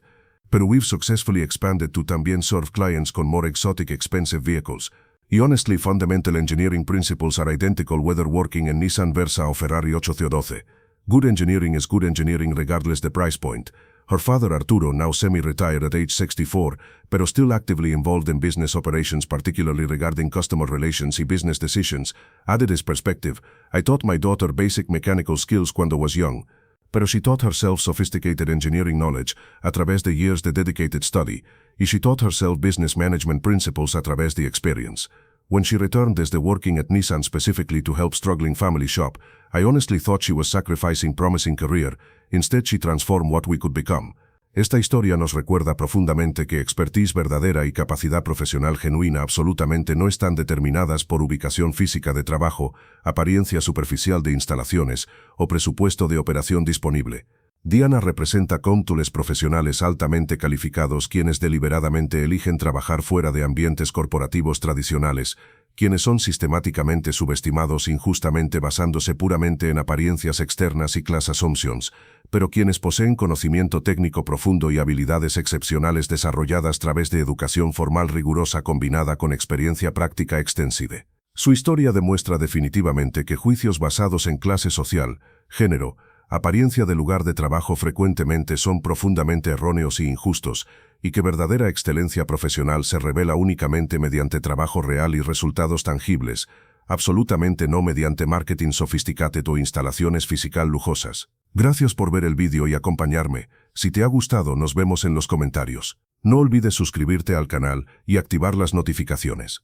Pero we've successfully expanded to también serve clients con more exotic expensive vehicles. Y honestly fundamental engineering principles are identical whether working in Nissan Versa o Ferrari 812. Good engineering is good engineering regardless the price point. Her father Arturo, now semi-retired at age 64, pero still actively involved in business operations particularly regarding customer relations y business decisions, added his perspective. I taught my daughter basic mechanical skills cuando was young, pero she taught herself sophisticated engineering knowledge a través de years de dedicated study, y she taught herself business management principles a través de experience. When she returned desde working at Nissan specifically to help struggling family shop, I honestly thought she was sacrificing promising career. Instead she transformed what we could become. Esta historia nos recuerda profundamente que expertise verdadera y capacidad profesional genuina absolutamente no están determinadas por ubicación física de trabajo, apariencia superficial de instalaciones o presupuesto de operación disponible. Diana representa cómpules profesionales altamente calificados quienes deliberadamente eligen trabajar fuera de ambientes corporativos tradicionales, quienes son sistemáticamente subestimados injustamente basándose puramente en apariencias externas y class assumptions, pero quienes poseen conocimiento técnico profundo y habilidades excepcionales desarrolladas a través de educación formal rigurosa combinada con experiencia práctica extensive. Su historia demuestra definitivamente que juicios basados en clase social, género, apariencia de lugar de trabajo frecuentemente son profundamente erróneos e injustos, y que verdadera excelencia profesional se revela únicamente mediante trabajo real y resultados tangibles, absolutamente no mediante marketing sofisticado o instalaciones fiscal lujosas. Gracias por ver el vídeo y acompañarme. Si te ha gustado, nos vemos en los comentarios. No olvides suscribirte al canal y activar las notificaciones.